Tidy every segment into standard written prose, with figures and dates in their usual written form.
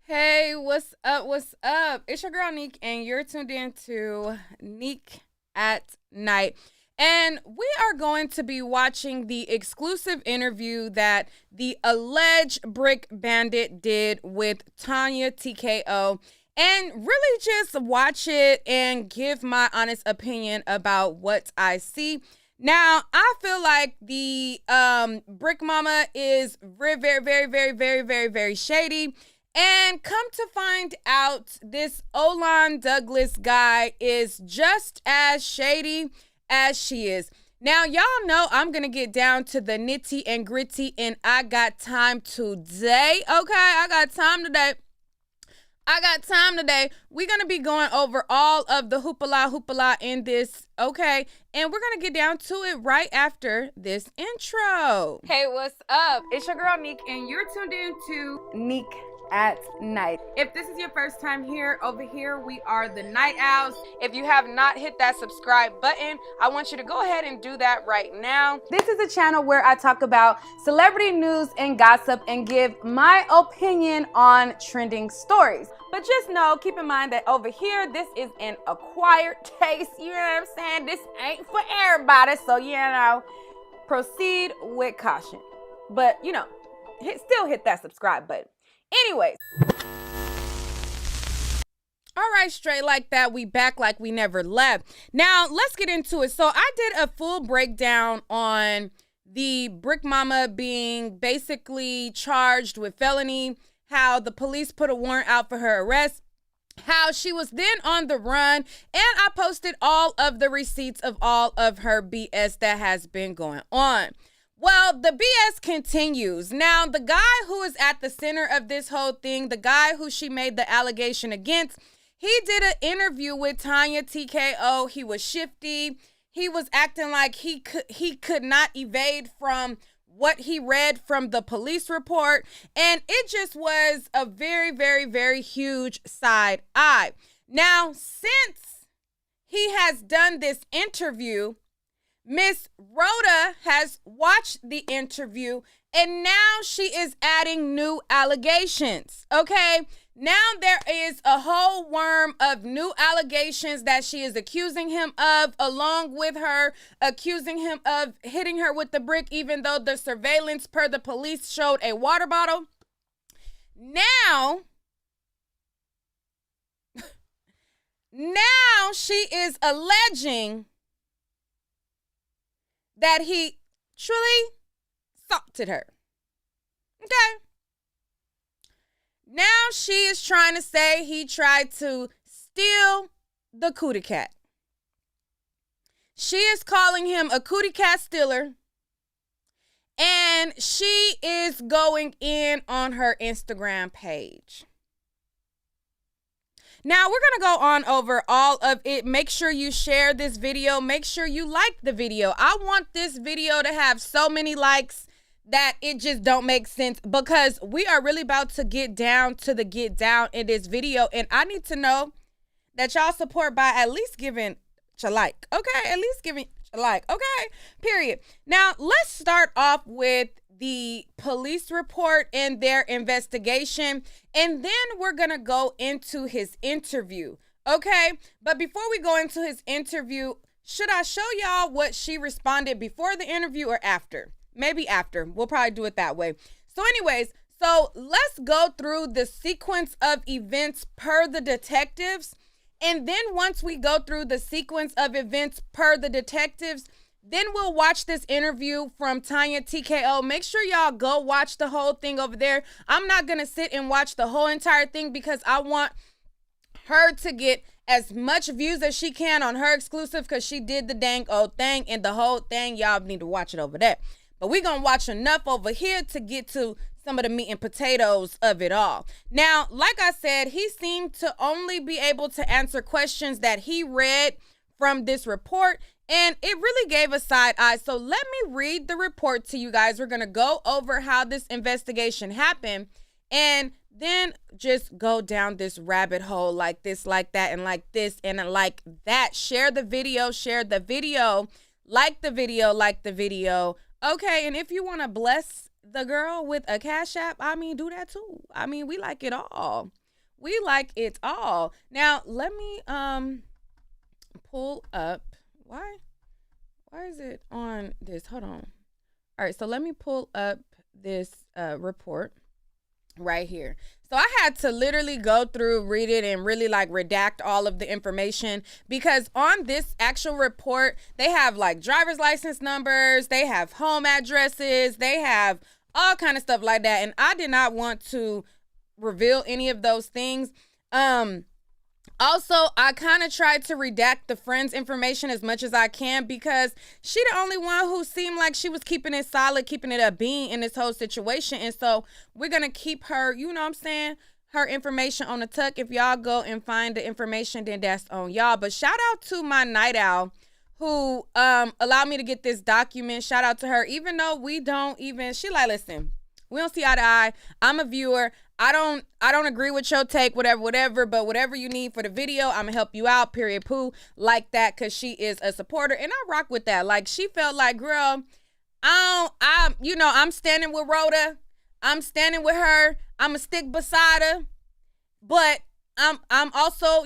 Hey, what's up? What's up? It's your girl Neek, and you're tuned in to Neek at Night. And we are going to be watching the exclusive interview that the alleged Brick Bandit did with Tanya TKO, and really just watch it and give my honest opinion about what I see. Now, I feel like the Brick Mama is very, very, very, very, very, very, very shady. And come to find out, this Olan Douglas guy is just as shady as she is. Now, y'all know I'm going to get down to the nitty and gritty, and I got time today. Okay, I got time today. We're going to be going over all of the hoopala in this, okay? And we're going to get down to it right after this intro. Hey, what's up? It's your girl, Neek, and you're tuned in to Neek at Night. If this is your first time here, over here we are the Night Owls. If you have not hit that subscribe button, I want you to go ahead and do that right now. This is a channel where I talk about celebrity news and gossip and give my opinion on trending stories. But just know, keep in mind that over here, this is an acquired taste. You know what I'm saying? This ain't for everybody. So, proceed with caution. But, still hit that subscribe button. Anyways, all right, straight like that, we back like we never left. Now, let's get into it. So I did a full breakdown on the Brick Mama being basically charged with felony, how the police put a warrant out for her arrest, how she was then on the run, and I posted all of the receipts of all of her BS that has been going on. Well, the BS continues. Now, the guy who is at the center of this whole thing, the guy who she made the allegation against, he did an interview with Tanya TKO. He was shifty. He was acting like he could not evade from what he read from the police report. And it just was a very, very, very huge side eye. Now, since he has done this interview, Miss Rhoda has watched the interview, and now she is adding new allegations, okay? Now there is a whole worm of new allegations that she is accusing him of, along with her accusing him of hitting her with the brick, even though the surveillance per the police showed a water bottle. Now she is alleging that he truly assaulted her. Okay. Now she is trying to say he tried to steal the cootie cat. She is calling him a cootie cat stealer. And she is going in on her Instagram page. Now, we're going to go on over all of it. Make sure you share this video. Make sure you like the video. I want this video to have so many likes that it just don't make sense, because we are really about to get down to the get down in this video. And I need to know that y'all support by at least giving a like. Okay, at least giving a like. Okay, period. Now, let's start off with the police report and their investigation, and then we're gonna go into his interview, okay? But before we go into his interview, should I show y'all what she responded before the interview or after? Maybe after. We'll probably do it that way. So anyways, let's go through the sequence of events per the detectives, and then once we go through the sequence of events per the detectives, then we'll watch this interview from Tanya TKO. Make sure y'all go watch the whole thing over there. I'm not going to sit and watch the whole entire thing, because I want her to get as much views as she can on her exclusive, because she did the dang old thing, and the whole thing, y'all need to watch it over there. But we're going to watch enough over here to get to some of the meat and potatoes of it all. Now, like I said, he seemed to only be able to answer questions that he read from this report, and it really gave a side eye. So let me read the report to you guys. We're going to go over how this investigation happened, and then just go down this rabbit hole like this, like that, and like this, and like that. Share the video, like the video. Okay, and if you want to bless the girl with a Cash App, I mean, do that too. I mean, we like it all. We like it all. Now, let me pull up. Why is it on this? Hold on. All right, so let me pull up this report right here. So I had to literally go through, read it, and really like redact all of the information, because on this actual report, they have like driver's license numbers, they have home addresses, they have all kind of stuff like that. And I did not want to reveal any of those things. Also, I kind of tried to redact the friend's information as much as I can, because she the only one who seemed like she was keeping it solid, keeping it a bean in this whole situation. And so we're going to keep her, you know what I'm saying, her information on the tuck. If y'all go and find the information, then that's on y'all. But shout out to my night owl who allowed me to get this document. Shout out to her. Even though we don't even, she like, listen, we don't see eye to eye. I'm a viewer. I don't agree with your take, whatever, but whatever you need for the video, I'm gonna help you out, period, poo, like that, because she is a supporter, and I rock with that. Like, she felt like, girl, I'm standing with Rhoda, I'm standing with her, I'm gonna stick beside her, but I'm also,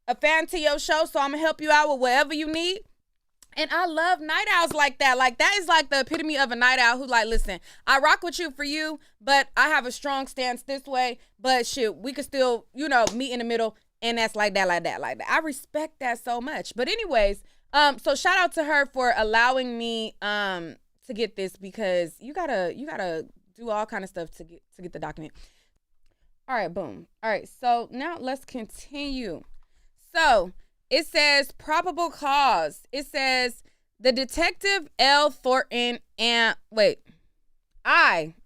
a fan to your show, so I'm gonna help you out with whatever you need. And I love night owls like that. Like, that is like the epitome of a night owl who like, listen, I rock with you for you, but I have a strong stance this way. But shit, we could still, meet in the middle. And that's like that. I respect that so much. But anyways, so shout out to her for allowing me to get this, because you gotta do all kind of stuff to get the document. All right, boom. All right, so now let's continue. So it says probable cause. It says the Detective L. Thornton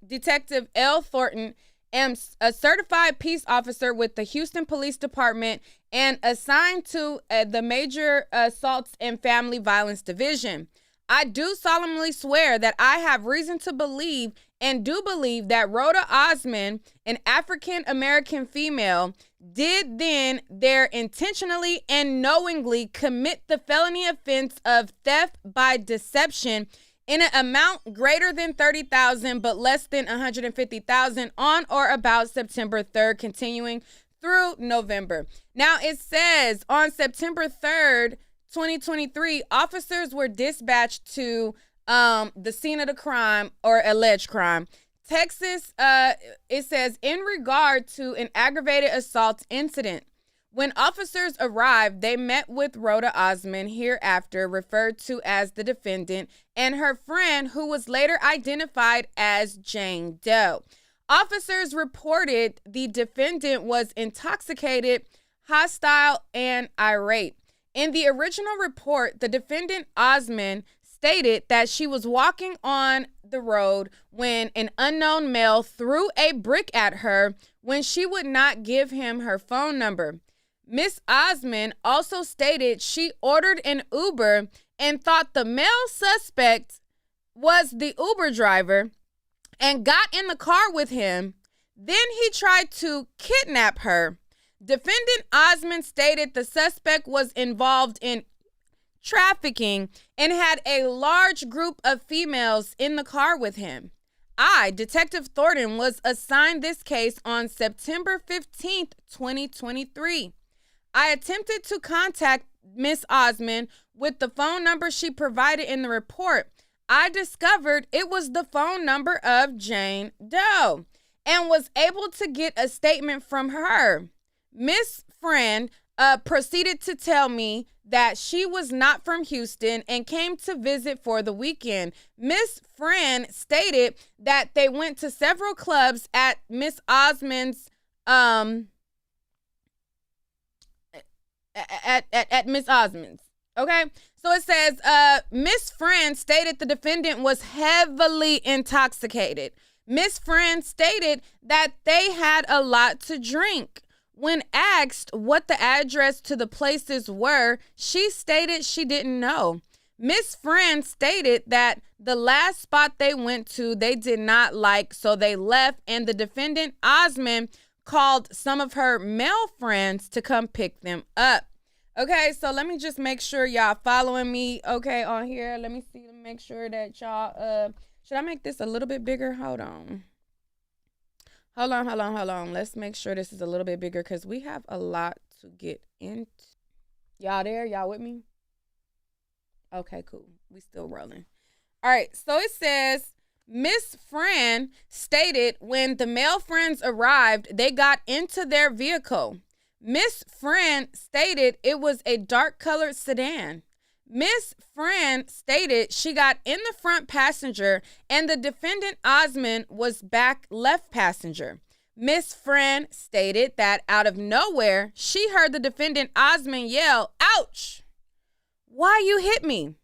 Detective L. Thornton, am a certified peace officer with the Houston Police Department and assigned to the Major Assaults and Family Violence Division. I do solemnly swear that I have reason to believe and do believe that Rhoda Osmond, an African-American female, did then there intentionally and knowingly commit the felony offense of theft by deception in an amount greater than $30,000 but less than $150,000 on or about September 3rd, continuing through November. Now it says on September 3rd, 2023, officers were dispatched to the scene of the crime or alleged crime. Texas, it says, in regard to an aggravated assault incident. When officers arrived, they met with Rhoda Osmond, hereafter referred to as the defendant, and her friend, who was later identified as Jane Doe. Officers reported the defendant was intoxicated, hostile, and irate. In the original report, the defendant, Osmond, stated that she was walking on the road when an unknown male threw a brick at her when she would not give him her phone number. Miss Osmond also stated she ordered an Uber and thought the male suspect was the Uber driver and got in the car with him. Then he tried to kidnap her. Defendant Osmond stated the suspect was involved in trafficking and had a large group of females in the car with him. I, Detective Thornton, was assigned this case on September 15th, 2023. I attempted to contact Miss Osmond with the phone number she provided in the report. I discovered it was the phone number of Jane Doe and was able to get a statement from her. Miss Friend proceeded to tell me that she was not from Houston and came to visit for the weekend. Miss Friend stated that they went to several clubs at Miss Osmond's at Miss Osmond's. Okay, so it says Miss Friend stated the defendant was heavily intoxicated. Miss Friend stated that they had a lot to drink. When asked what the address to the places were, she stated she didn't know. Miss Friend stated that the last spot they went to they did not like, so they left, and the defendant, Osmond, called some of her male friends to come pick them up. Okay, so let me just make sure y'all following me, okay, on here. Let me see, make sure that y'all Should I make this a little bit bigger? Hold on. Hold on. Let's make sure this is a little bit bigger because we have a lot to get into. Y'all there? Y'all with me? Okay, cool. We still rolling. All right, so it says, Miss Fran stated when the male friends arrived, they got into their vehicle. Miss Fran stated it was a dark-colored sedan. Miss Fran stated she got in the front passenger and the defendant Osmond was back left passenger. Miss Fran stated that out of nowhere, she heard the defendant Osmond yell, "Ouch! Why you hit me?"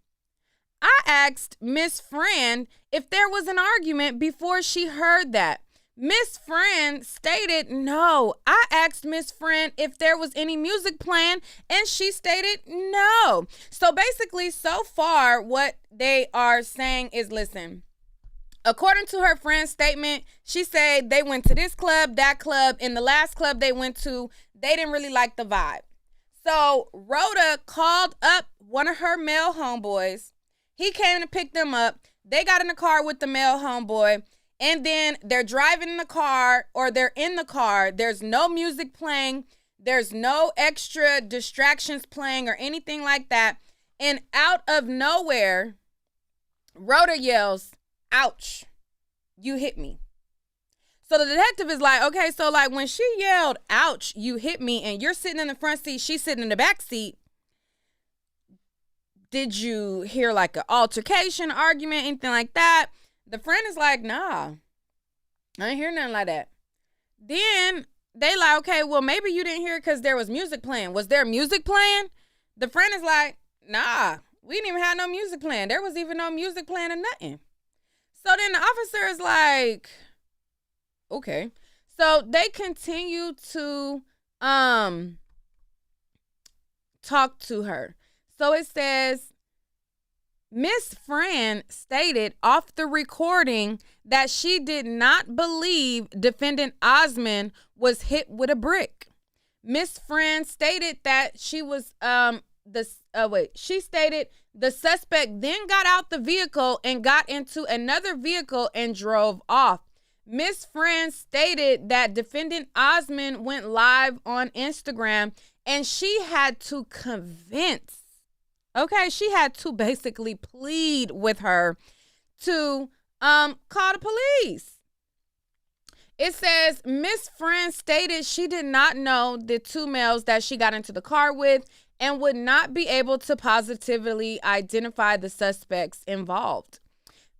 I asked Miss Fran if there was an argument before she heard that. Miss Fran stated no. I asked Miss Fran if there was any music playing, and she stated no. So basically, so far, what they are saying is, listen, according to her friend's statement, she said they went to this club, that club, and the last club they went to, they didn't really like the vibe. So Rhoda called up one of her male homeboys. He came to pick them up. They got in the car with the male homeboy. And then they're driving in the car, or they're in the car. There's no music playing. There's no extra distractions playing or anything like that. And out of nowhere, Rhoda yells, "Ouch, you hit me." So the detective is like, okay, so like when she yelled, "Ouch, you hit me," and you're sitting in the front seat, she's sitting in the back seat, did you hear like an altercation, argument, anything like that? The friend is like, nah, I didn't hear nothing like that. Then they like, okay, well, maybe you didn't hear it because there was music playing. Was there music playing? The friend is like, nah, we didn't even have no music playing. There was even no music playing or nothing. So then the officer is like, okay. So they continue to talk to her. So it says, Miss Fran stated off the recording that she did not believe defendant Osmond was hit with a brick. Miss Fran stated that she stated the suspect then got out the vehicle and got into another vehicle and drove off. Miss Fran stated that defendant Osmond went live on Instagram and she had to convince, she had to basically plead with her to call the police. It says Miss Fran stated she did not know the two males that she got into the car with and would not be able to positively identify the suspects involved.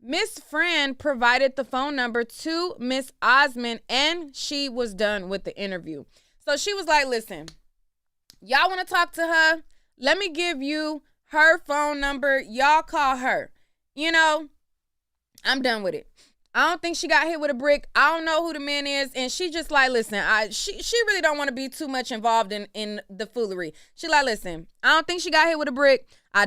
Miss Fran provided the phone number to Miss Osmond and she was done with the interview. So she was like, listen, y'all want to talk to her? Let me give you her phone number. Y'all call her. You know, I'm done with it. I don't think she got hit with a brick. I don't know who the man is. And she just like, listen, she really don't want to be too much involved in the foolery. She like, listen, I don't think she got hit with a brick. I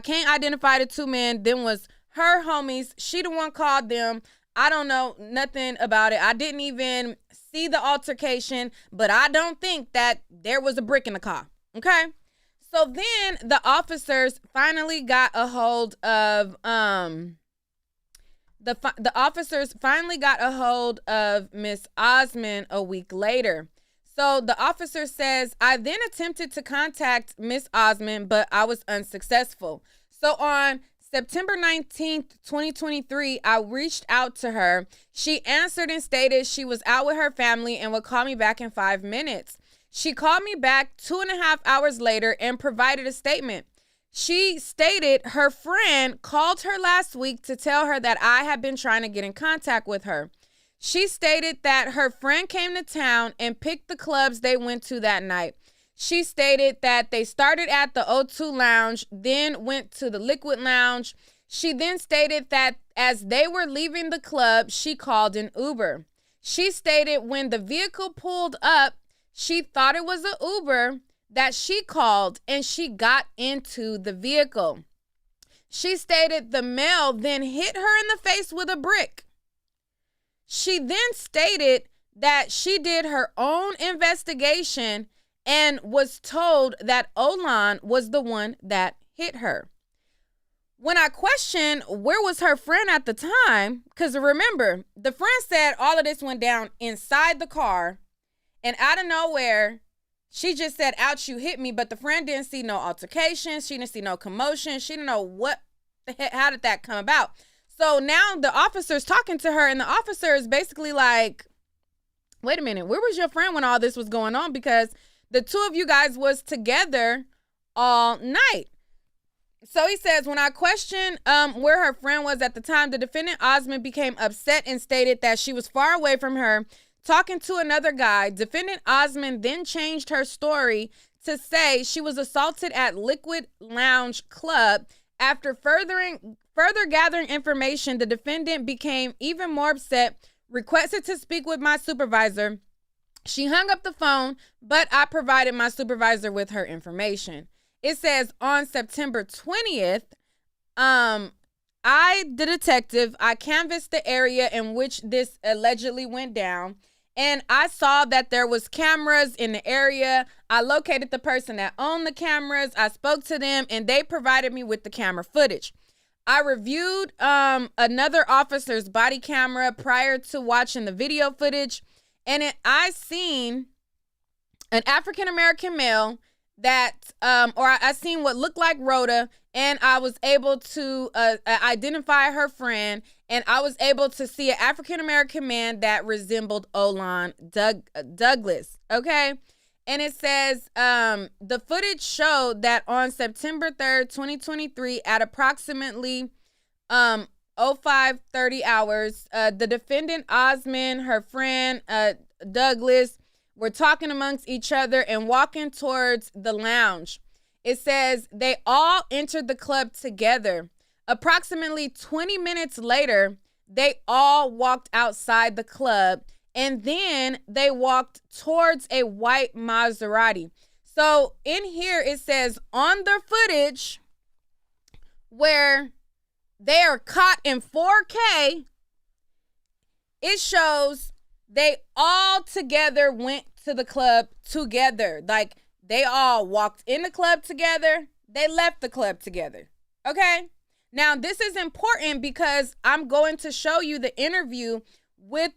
can't identify the two men. Them was her homies. She the one called them. I don't know nothing about it. I didn't even see the altercation, but I don't think that there was a brick in the car. Okay? So then the officers finally got a hold of the officers finally got a hold of Miss Osmond a week later. So the officer says, I then attempted to contact Miss Osmond, but I was unsuccessful. So on September 19th, 2023, I reached out to her. She answered and stated she was out with her family and would call me back in 5 minutes. She called me back 2.5 hours later and provided a statement. She stated her friend called her last week to tell her that I had been trying to get in contact with her. She stated that her friend came to town and picked the clubs they went to that night. She stated that they started at the O2 Lounge, then went to the Liquid Lounge. She then stated that as they were leaving the club, she called an Uber. She stated when the vehicle pulled up, she thought it was an Uber that she called and she got into the vehicle. She stated the male then hit her in the face with a brick. She then stated that she did her own investigation and was told that Olan was the one that hit her. When I questioned where was her friend at the time, because remember, the friend said all of this went down inside the car, and out of nowhere, she just said, ouch, you hit me, but the friend didn't see no altercation. She didn't see no commotion. She didn't know what the heck, how did that come about? So now the officer's talking to her, and the officer is basically like, wait a minute, where was your friend when all this was going on? Because the two of you guys was together all night. So he says, when I questioned where her friend was at the time, the defendant, Osmond, became upset and stated that she was far away from her, talking to another guy. Defendant Osmond then changed her story to say she was assaulted at Liquid Lounge Club. After further gathering information, the defendant became even more upset, requested to speak with my supervisor. She hung up the phone, but I provided my supervisor with her information. It says on September 20th, the detective, I canvassed the area in which this allegedly went down, and I saw that there was cameras in the area. I located the person that owned the cameras. I spoke to them, and they provided me with the camera footage. I reviewed another officer's body camera prior to watching the video footage, and I seen an African-American male that, I seen what looked like Rhoda, and I was able to identify her friend, and I was able to see an African-American man that resembled Olan Douglas, okay? And it says, the footage showed that on September 3rd, 2023, at approximately 05:30 hours, the defendant, Osmond, her friend, Douglas, were talking amongst each other and walking towards the lounge. It says they all entered the club together. Approximately 20 minutes later, they all walked outside the club, and then they walked towards a white Maserati. So in here, it says on the footage where they are caught in 4K, it shows they all together went to the club together. Like, they all walked in the club together. They left the club together. Okay? Now, this is important because I'm going to show you the interview with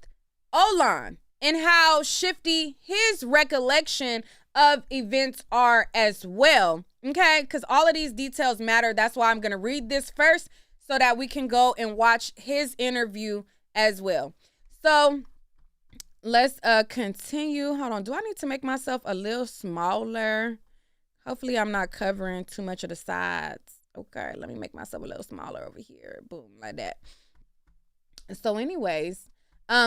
Olan and how shifty his recollection of events are as well. Okay? Because all of these details matter. That's why I'm going to read this first so that we can go and watch his interview as well. So let's continue. Hold on. Do I need to make myself a little smaller? Hopefully I'm not covering too much of the sides. Okay, let me make myself a little smaller over here. Boom, like that. So anyways,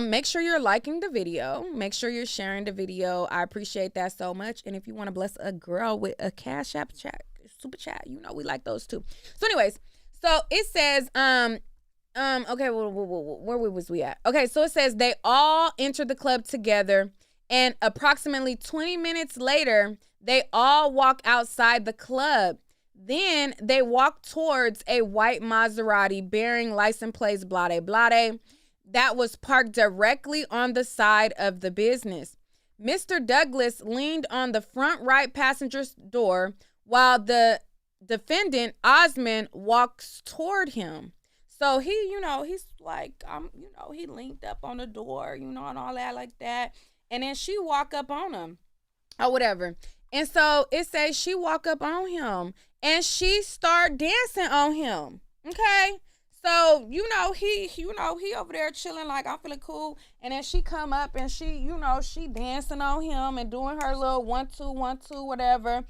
make sure you're liking the video. Make sure you're sharing the video. I appreciate that so much. And if you want to bless a girl with a Cash App chat, super chat, you know we like those too. So anyways, so it says, okay, where was we at? Okay, so it says they all entered the club together, and approximately 20 minutes later, they all walk outside the club. Then they walk towards a white Maserati bearing license plates blade that was parked directly on the side of the business. Mr. Douglas leaned on the front right passenger's door while the defendant, Osmond, walks toward him. So he, he's like, he leaned up on the door, and all that like that. And then she walk up on him or whatever. And so it says she walk up on him and she start dancing on him. Okay. So, he over there chilling like, I'm feeling cool. And then she come up and she, she dancing on him and doing her little 1, 2, 1, 2, whatever,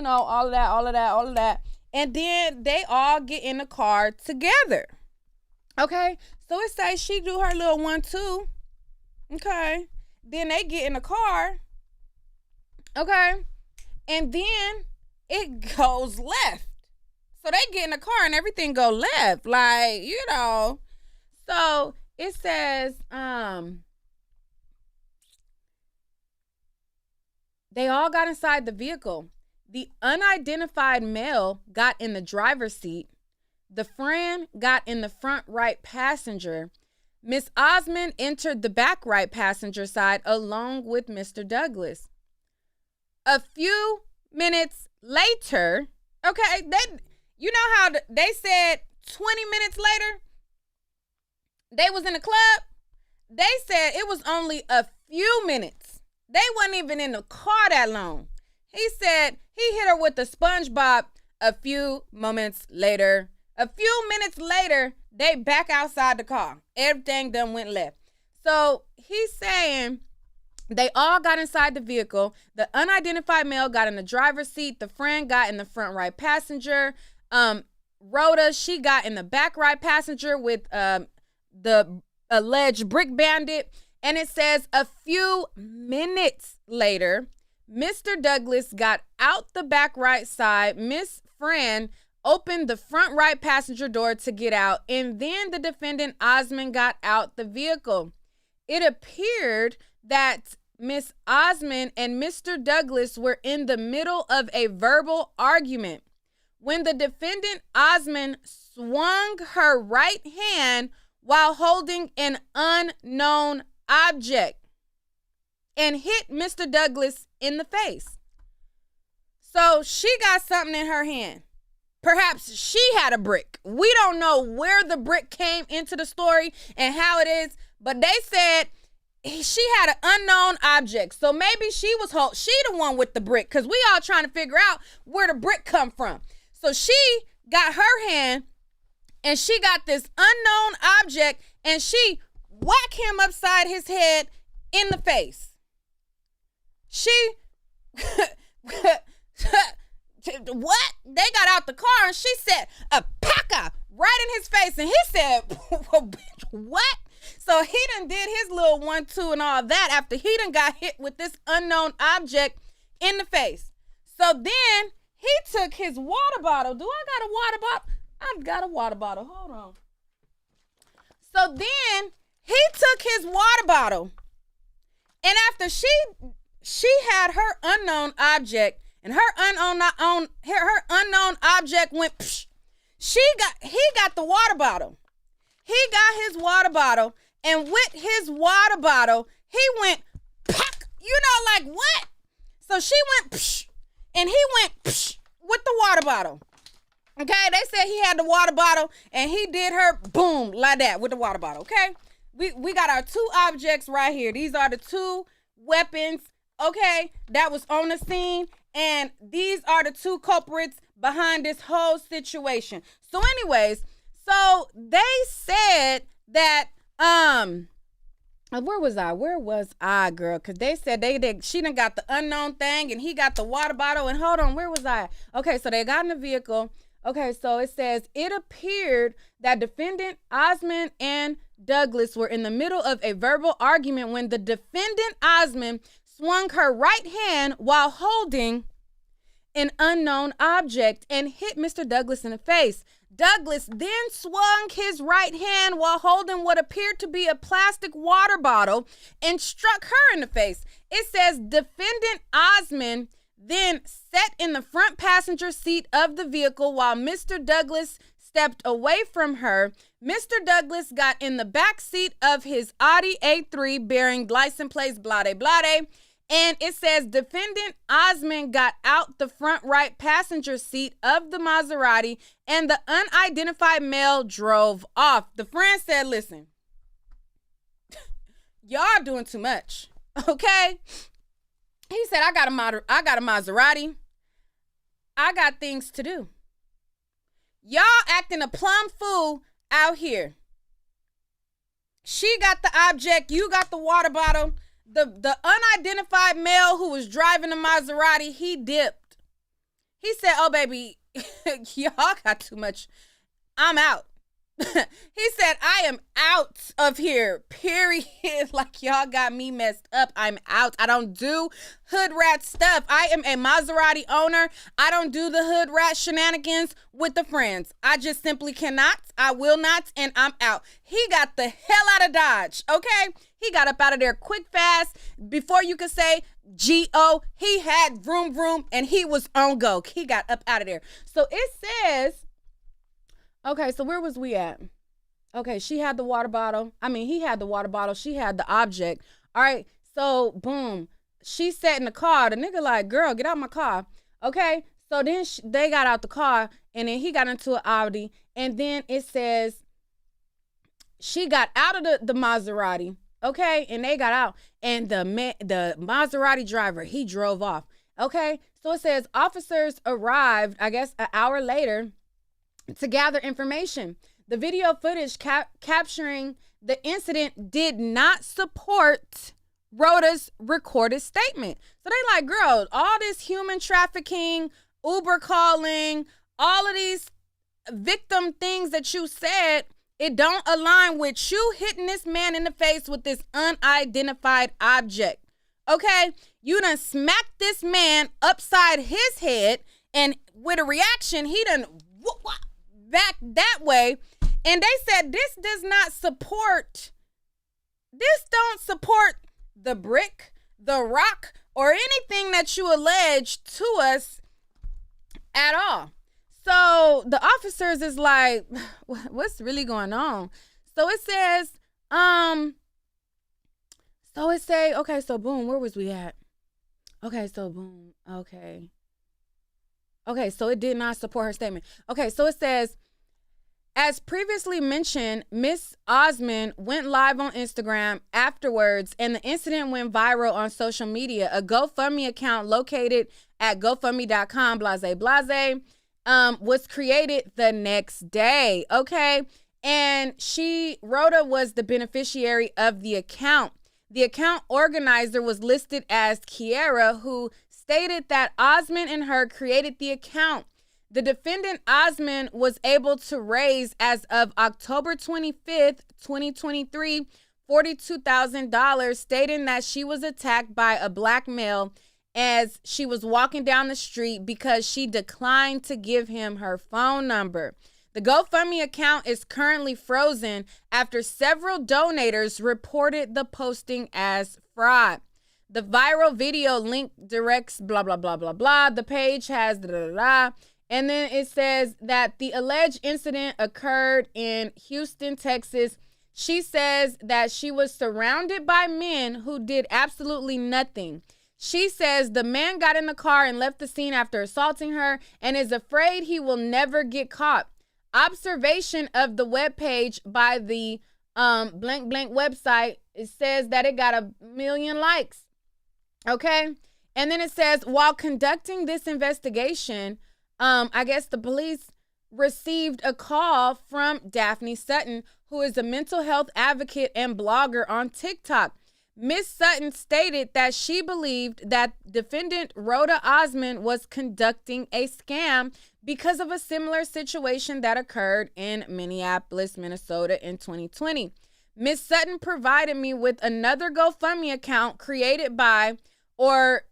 all of that. And then they all get in the car together. Okay, so it says she do her little 1, 2. Okay, then they get in the car. Okay, and then it goes left. So they get in the car and everything go left, like, So it says they all got inside the vehicle. The unidentified male got in the driver's seat. The friend got in the front right passenger. Miss Osmond entered the back right passenger side along with Mr. Douglas. A few minutes later, okay, how they said 20 minutes later, they was in the club. They said it was only a few minutes. They wasn't even in the car that long. He said he hit her with the SpongeBob a few moments later. A few minutes later, they back outside the car. Everything done went left. So he's saying they all got inside the vehicle. The unidentified male got in the driver's seat. The friend got in the front right passenger. Rhoda, she got in the back right passenger with the alleged Brick Bandit. And it says a few minutes later, Mr. Douglas got out the back right side. Miss Fran opened the front right passenger door to get out. And then the defendant, Osmond, got out the vehicle. It appeared that Miss Osmond and Mr. Douglas were in the middle of a verbal argument when the defendant, Osmond, swung her right hand while holding an unknown object and hit Mr. Douglas in the face. So she got something in her hand. Perhaps she had a brick. We don't know where the brick came into the story and how it is, but they said she had an unknown object. So maybe she the one with the brick, because we all trying to figure out where the brick come from. So she got her hand and she got this unknown object and she whacked him upside his head in the face. She what? They got out the car and she said a packer right in his face, and he said, what? So he done did his little 1-2 and all that after he done got hit with this unknown object in the face. So then he took his water bottle. Do I got a water bottle? I've got a water bottle. Hold on. So then he took his water bottle, and after she had her unknown object, and her unknown object went psh, he got the water bottle. He got his water bottle, and with his water bottle, he went pack. Like what? So she went psh, and he went psh with the water bottle. Okay, they said he had the water bottle, and he did her boom like that with the water bottle. Okay, we got our two objects right here. These are the two weapons. Okay, that was on the scene, and these are the two culprits behind this whole situation. So anyways, so they said that where was I, girl? Because they said she done got the unknown thing and he got the water bottle. And hold on, where was I? Okay, so they got in the vehicle. Okay, so it says it appeared that defendant Osmond and Douglas were in the middle of a verbal argument when the defendant Osmond swung her right hand while holding an unknown object and hit Mr. Douglas in the face. Douglas then swung his right hand while holding what appeared to be a plastic water bottle and struck her in the face. It says defendant Osmond then sat in the front passenger seat of the vehicle while Mr. Douglas stepped away from her. Mr. Douglas got in the back seat of his Audi A3 bearing license plates blade blade. And it says defendant Osmond got out the front right passenger seat of the Maserati and the unidentified male drove off. The friend said, listen, y'all doing too much, okay? He said, I got a Maserati. I got things to do. Y'all acting a plumb fool out here. She got the object, you got the water bottle. The unidentified male who was driving the Maserati, he dipped. He said, oh, baby, y'all got too much. I'm out. He said, I am out of here, period. Like, y'all got me messed up. I'm out. I don't do hood rat stuff. I am a Maserati owner. I don't do the hood rat shenanigans with the friends. I just simply cannot. I will not, and I'm out. He got the hell out of Dodge, okay? He got up out of there quick, fast. Before you could say G-O, he had vroom, vroom, and he was on go. He got up out of there. So it says, okay, so where was we at? Okay, she had the water bottle. He had the water bottle. She had the object. All right, so boom. She sat in the car. The nigga like, girl, get out my car. Okay, so then they got out the car, and then he got into an Audi, and then it says she got out of the Maserati, okay, and they got out, and the Maserati driver, he drove off, okay. So it says officers arrived, I guess, an hour later to gather information. The video footage capturing the incident did not support RODA's recorded statement. So they like, girl, all this human trafficking, Uber calling, all of these victim things that you said, it don't align with you hitting this man in the face with this unidentified object. Okay? You done smacked this man upside his head, and with a reaction, he done back that way. And they said this don't support the brick, the rock, or anything that you allege to us at all. So the officers is like, what's really going on? So it says, okay, so boom, where was we at? Okay, so boom, okay. Okay, so it did not support her statement. Okay, so it says, as previously mentioned, Miss Osmond went live on Instagram afterwards, and the incident went viral on social media. A GoFundMe account located at gofundme.com, was created the next day, okay? And RODA was the beneficiary of the account. The account organizer was listed as Kiera, who stated that Osmond and her created the account. The defendant, Osmond, was able to raise, as of October 25th, 2023, $42,000, stating that she was attacked by a black male as she was walking down the street because she declined to give him her phone number. The GoFundMe account is currently frozen after several donators reported the posting as fraud. The viral video link directs blah, blah, blah, blah, blah. The page has da, da, da, da. And then it says that the alleged incident occurred in Houston, Texas. She says that she was surrounded by men who did absolutely nothing. She says the man got in the car and left the scene after assaulting her and is afraid he will never get caught. Observation of the webpage by the blank blank website, it says that it got 1 million likes. Okay? And then it says, while conducting this investigation, I guess the police received a call from Daphne Sutton, who is a mental health advocate and blogger on TikTok. Miss Sutton stated that she believed that defendant Rhoda Osmond was conducting a scam because of a similar situation that occurred in Minneapolis, Minnesota in 2020. Miss Sutton provided me with another GoFundMe account created by for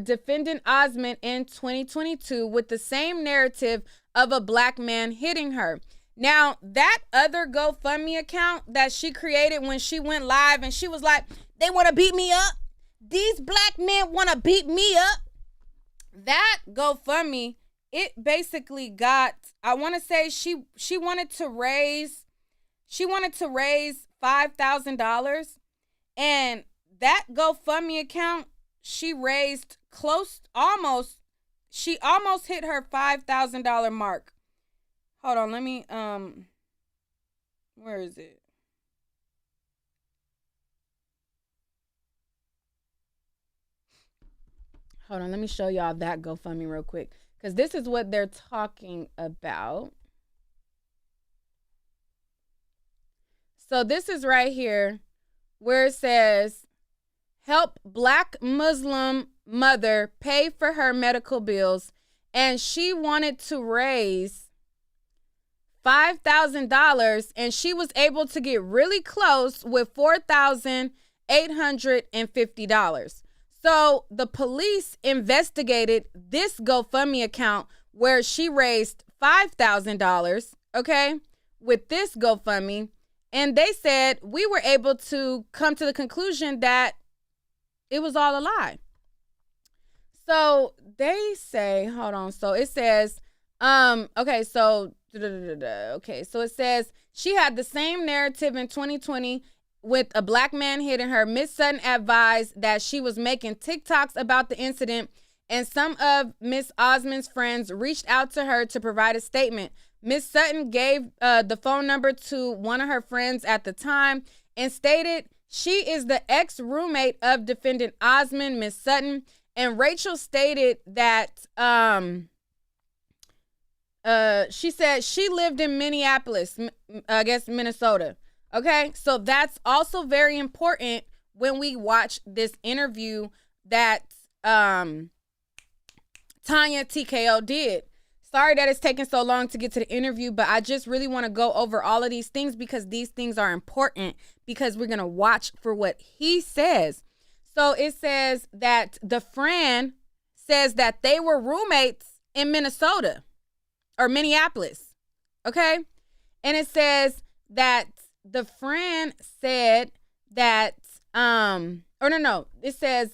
defendant Osmond in 2022 with the same narrative of a black man hitting her. Now, that other GoFundMe account that she created when she went live and she was like, they want to beat me up. These black men want to beat me up. That GoFundMe, it basically got, I want to say she wanted to raise $5,000, and that GoFundMe account, she raised she almost hit her $5,000 mark. Hold on, let me, where is it? Hold on, let me show y'all that GoFundMe real quick, because this is what they're talking about. So this is right here where it says, help black Muslim mother pay for her medical bills, and she wanted to raise $5,000, and she was able to get really close with $4,850. So the police investigated this GoFundMe account where she raised $5,000, okay, with this GoFundMe, and they said we were able to come to the conclusion that it was all a lie. So they say, hold on, so it says, okay, so it says she had the same narrative in 2020 with a black man hitting her. Miss Sutton advised that she was making TikToks about the incident and some of Miss Osmond's friends reached out to her to provide a statement. Miss Sutton gave the phone number to one of her friends at the time and stated she is the ex-roommate of defendant Osmond, Miss Sutton, and Rachel stated that she said she lived in Minneapolis, I guess Minnesota. Okay, so that's also very important when we watch this interview that Tanya TKO did. Sorry that it's taking so long to get to the interview, but I just really want to go over all of these things because these things are important because we're going to watch for what he says. So it says that the friend says that they were roommates in Minnesota or Minneapolis. Okay. And it says that the friend said that, it says,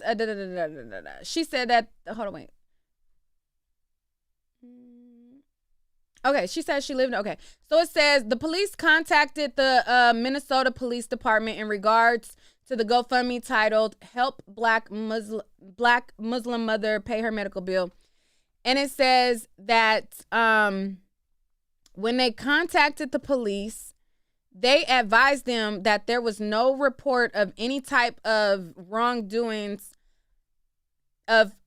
she said that, hold on, wait. Okay, she says she lived, okay. So it says the police contacted the Minnesota Police Department in regards to the GoFundMe titled Help Black Muslim Mother Pay Her Medical Bill. And it says that when they contacted the police, they advised them that there was no report of any type of wrongdoings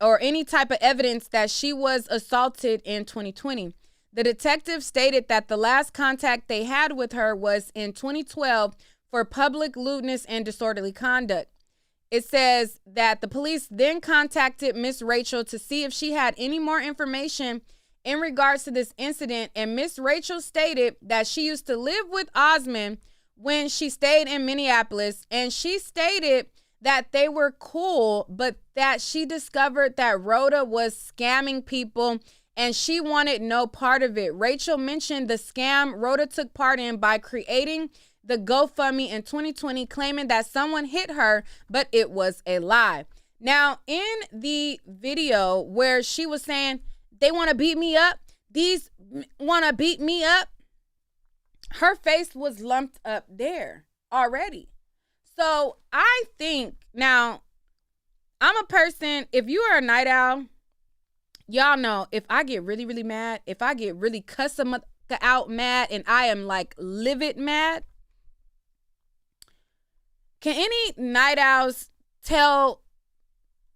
or any type of evidence that she was assaulted in 2020. The detective stated that the last contact they had with her was in 2012 for public lewdness and disorderly conduct. It says that the police then contacted Miss Rachel to see if she had any more information in regards to this incident, and Miss Rachel stated that she used to live with Osmond when she stayed in Minneapolis, and she stated that they were cool, but that she discovered that Rhoda was scamming people and she wanted no part of it. Rachel mentioned the scam Rhoda took part in by creating the GoFundMe in 2020, claiming that someone hit her, but it was a lie. Now, in the video where she was saying, they want to beat me up, these want to beat me up, her face was lumped up there already. So I think, now, I'm a person, if you are a night owl, y'all know if I get really, really mad, if I get really cuss out mad and I am like livid mad, can any night owls tell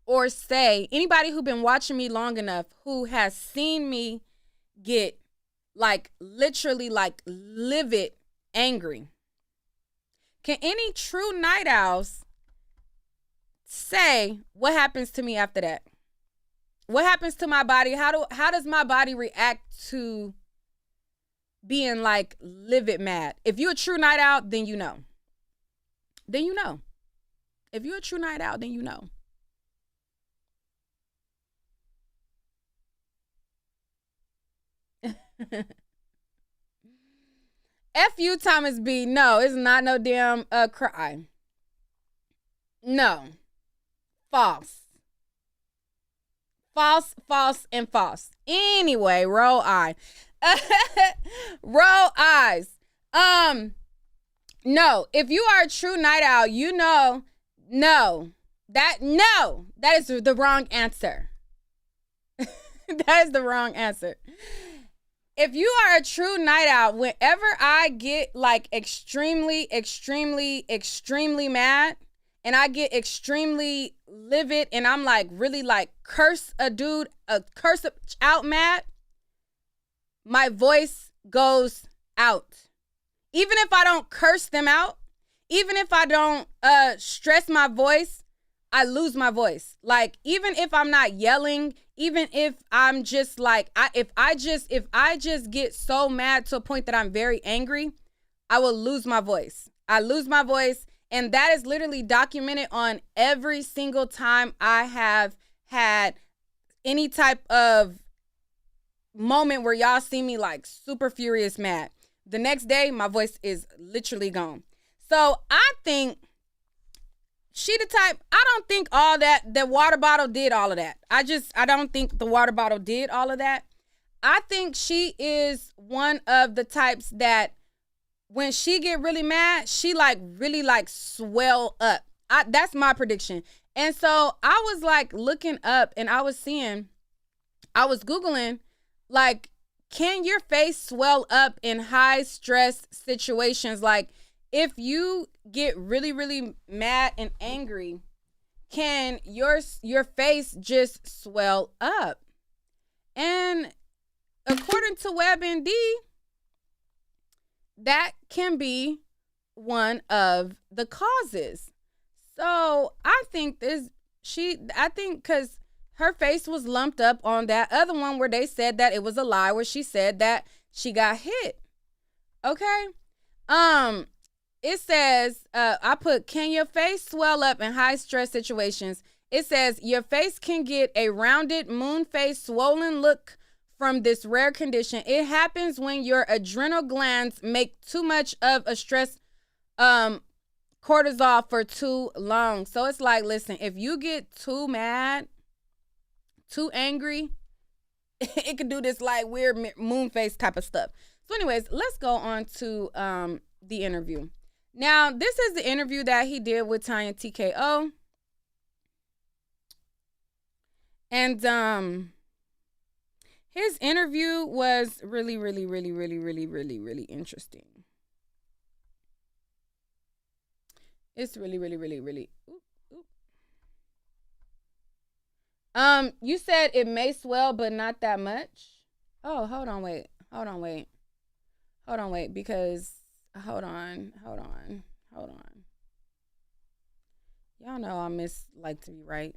or say, anybody who been watching me long enough who has seen me get like literally like livid angry, can any true night owls say what happens to me after that? What happens to my body? How does my body react to being like livid mad? If you're a true night owl, then you know. Then you know. If you're a true night owl, then you know. F you, Thomas B. No, it's not no damn cry. No. False. False, false, and false. Anyway, roll eye. Roll eyes. No, if you are a true night owl, you know, that is the wrong answer. That is the wrong answer. If you are a true night owl, whenever I get like extremely, extremely, extremely mad, and I get extremely livid, and I'm like really like curse out mad, my voice goes out. Even if I don't curse them out, even if I don't stress my voice, I lose my voice. Like, even if I'm not yelling, even if I'm just like, if I just get so mad to a point that I'm very angry, I will lose my voice. I lose my voice. And that is literally documented on every single time I have had any type of moment where y'all see me like super furious mad. The next day, my voice is literally gone. So I think she the type, I don't think all that, the water bottle did all of that. I don't think the water bottle did all of that. I think she is one of the types that when she get really mad, she like really like swell up. That's my prediction. And so I was like looking up and I was Googling, like, can your face swell up in high stress situations? Like, if you get really, really mad and angry, can your face just swell up? And according to WebMD, that can be one of the causes. So I think because her face was lumped up on that other one where they said that it was a lie, where she said that she got hit. Okay. It says, I put, can your face swell up in high stress situations? It says your face can get a rounded moon face swollen look from this rare condition. It happens when your adrenal glands make too much of a stress cortisol for too long. So it's like, listen, if you get too mad, too angry, it could do this like weird moon face type of stuff. So anyways, let's go on to the interview. Now, this is the interview that he did with Tanya TKO. And his interview was really, really, really, really, really, really, really interesting. It's really, really, really, really. You said it may swell, but not that much. Oh, hold on, wait. Because hold on. Y'all know I like to be right.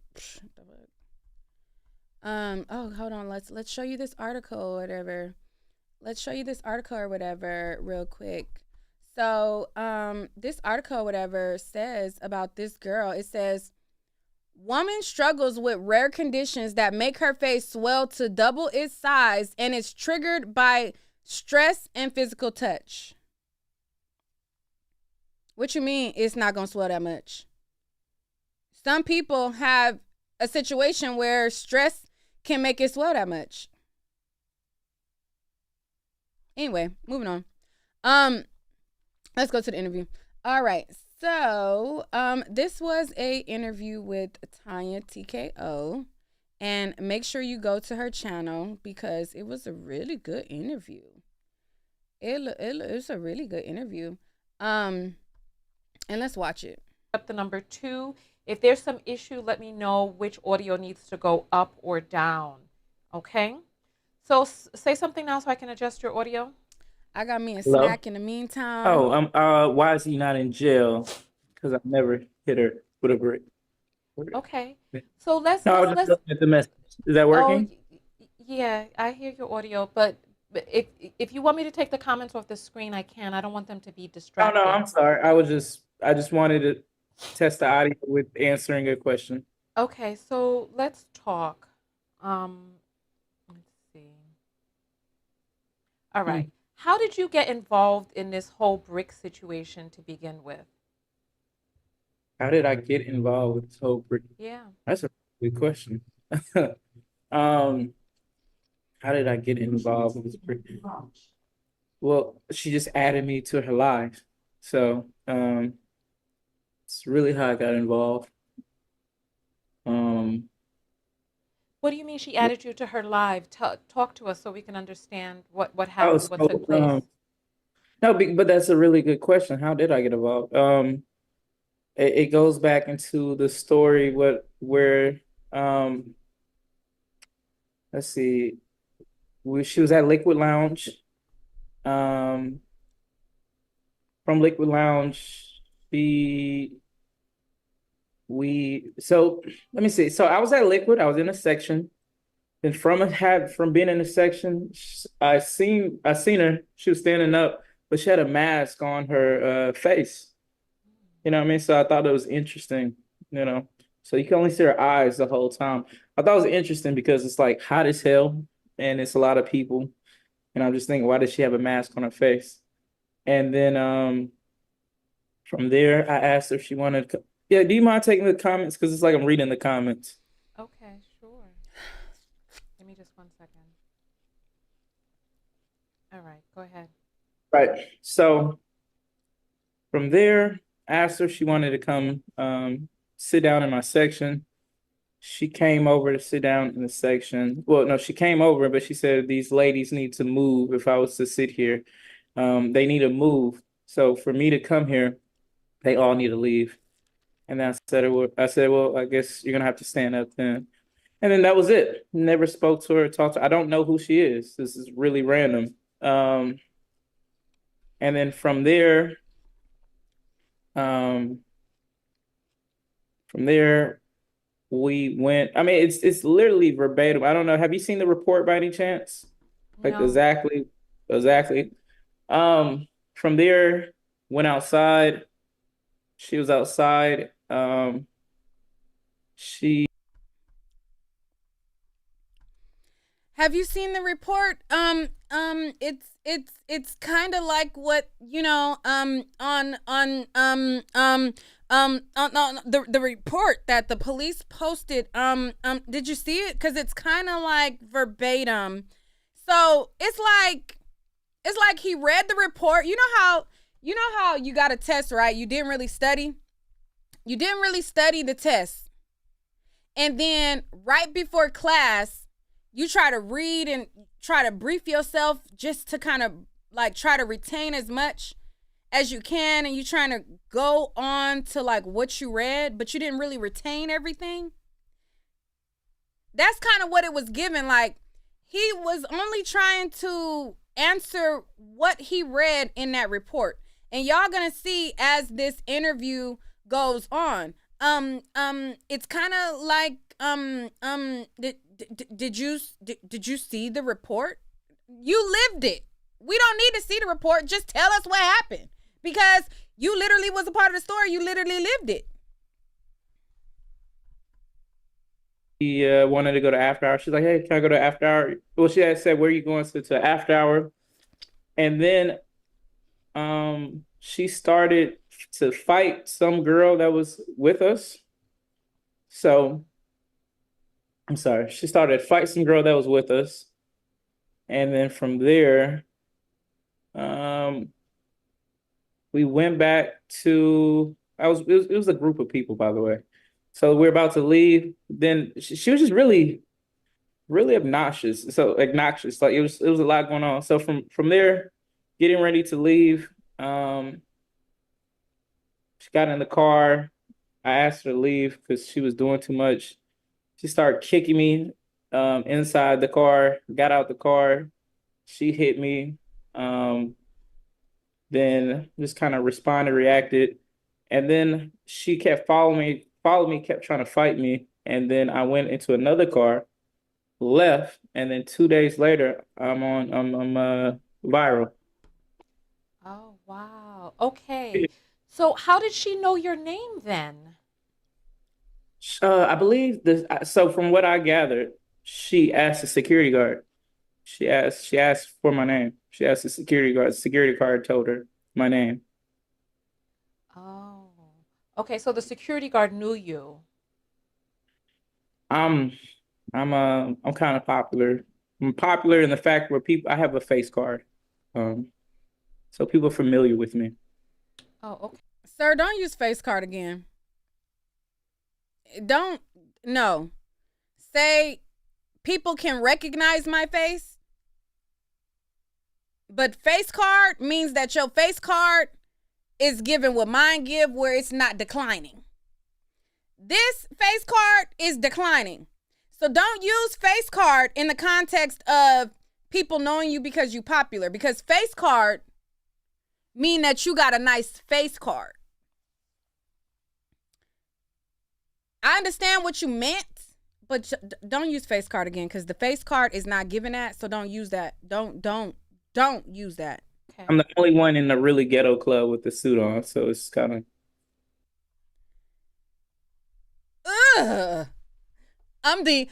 Oh, hold on. Let's show you this article or whatever. Real quick. So, this article or whatever says about this girl. It says, woman struggles with rare conditions that make her face swell to double its size and is triggered by stress and physical touch. What you mean it's not going to swell that much? Some people have a situation where stress can make it swell that much. Anyway, moving on. Let's go to the interview. All right. So, this was a interview with Tanya TKO, and make sure you go to her channel because it was a really good interview. It's a really good interview. And let's watch it. Up the number 2. If there's some issue, let me know which audio needs to go up or down. Okay? So say something now so I can adjust your audio. I got me a snack in the meantime. Oh, why is he not in jail? Because I never hit her with a brick. Okay. So let's looking at the message. Is that working? Yeah, I hear your audio, but if you want me to take the comments off the screen, I can. I don't want them to be distracted. No, I'm sorry. I just wanted to test the audio with answering a question. Okay, so let's talk. Let's see. All right. How did you get involved in this whole brick situation to begin with? How did I get involved with this whole brick? Yeah. That's a good question. How did I get involved with this brick? Well, she just added me to her life. So, it's really how I got involved. What do you mean she added you to her live? Talk to us so we can understand what happened, what took place. No, but that's a really good question. How did I get involved? It goes back into the story where let's see, she was at Liquid Lounge. From Liquid Lounge, so let me see. So I was at Liquid. I was in a section. And from being in a section, I seen her. She was standing up, but she had a mask on her face. You know what I mean? So I thought it was interesting. You know, so you can only see her eyes the whole time. I thought it was interesting because it's like hot as hell, and it's a lot of people. And I'm just thinking, why does she have a mask on her face? And then from there, I asked her if she wanted to. Yeah, do you mind taking the comments? Because it's like I'm reading the comments. Okay, sure. Give me just 1 second. All right, go ahead. Right. So from there, I asked her if she wanted to come sit down in my section. She came over to sit down in the section. Well, no, she came over, but she said these ladies need to move if I was to sit here. They need to move. So for me to come here, they all need to leave. And then I said, well, I guess you're gonna have to stand up then. And then that was it. Never spoke to her, talked to her. I don't know who she is. This is really random. And then um, from there, we went. I mean, it's literally verbatim. I don't know. Have you seen the report by any chance? Like No. exactly. From there, went outside. She was outside. She Have you seen the report? It's kind of like what on the report that the police posted. Did you see it? Because it's kind of like verbatim. So it's like he read the report. You know how you got a test, right? You didn't really study. You didn't really study the test, and then right before class, you try to read and try to brief yourself just to kind of like try to retain as much as you can, and you trying to go on to like what you read, but you didn't really retain everything. That's kind of what it was given. Like, he was only trying to answer what he read in that report. And y'all gonna see as this interview goes on. It's kind of like did you see the report? You lived it. We don't need to see the report. Just tell us what happened, because you literally was a part of the story. You literally lived it. He wanted to go to after hour. She's like, hey, can I go to after hour? Well, she had said, where are you going to after hour? And then she started to fight some girl that was with us. So, I'm sorry. She started to fight some girl that was with us. And then from there, we went back to, it was a group of people, by the way. So we're about to leave. Then she was just really, really obnoxious. So obnoxious. Like it was a lot going on. So from there, getting ready to leave, she got in the car. I asked her to leave because she was doing too much. She started kicking me inside the car, got out the car. She hit me. Then just kind of responded, reacted. And then she kept following me, kept trying to fight me. And then I went into another car, left, and then 2 days later, I'm viral. Oh, wow. Okay. So how did she know your name then? I believe this. So from what I gathered, she asked the security guard. She asked for my name. She asked the security guard. The security guard told her my name. Oh, okay. So the security guard knew you. I'm I'm kind of popular. I'm popular in the fact where I have a face card. So people are familiar with me. Oh, okay. Sir, don't use face card again. Don't, no. Say people can recognize my face, but face card means that your face card is given what mine give, where it's not declining. This face card is declining. So don't use face card in the context of people knowing you because you popular, because face card mean that you got a nice face card. I understand what you meant, but don't use face card again, because the face card is not given that. So don't use that. Don't use that. Okay. I'm the only one in the really ghetto club with the suit on, so it's kind of. Ugh. I'm the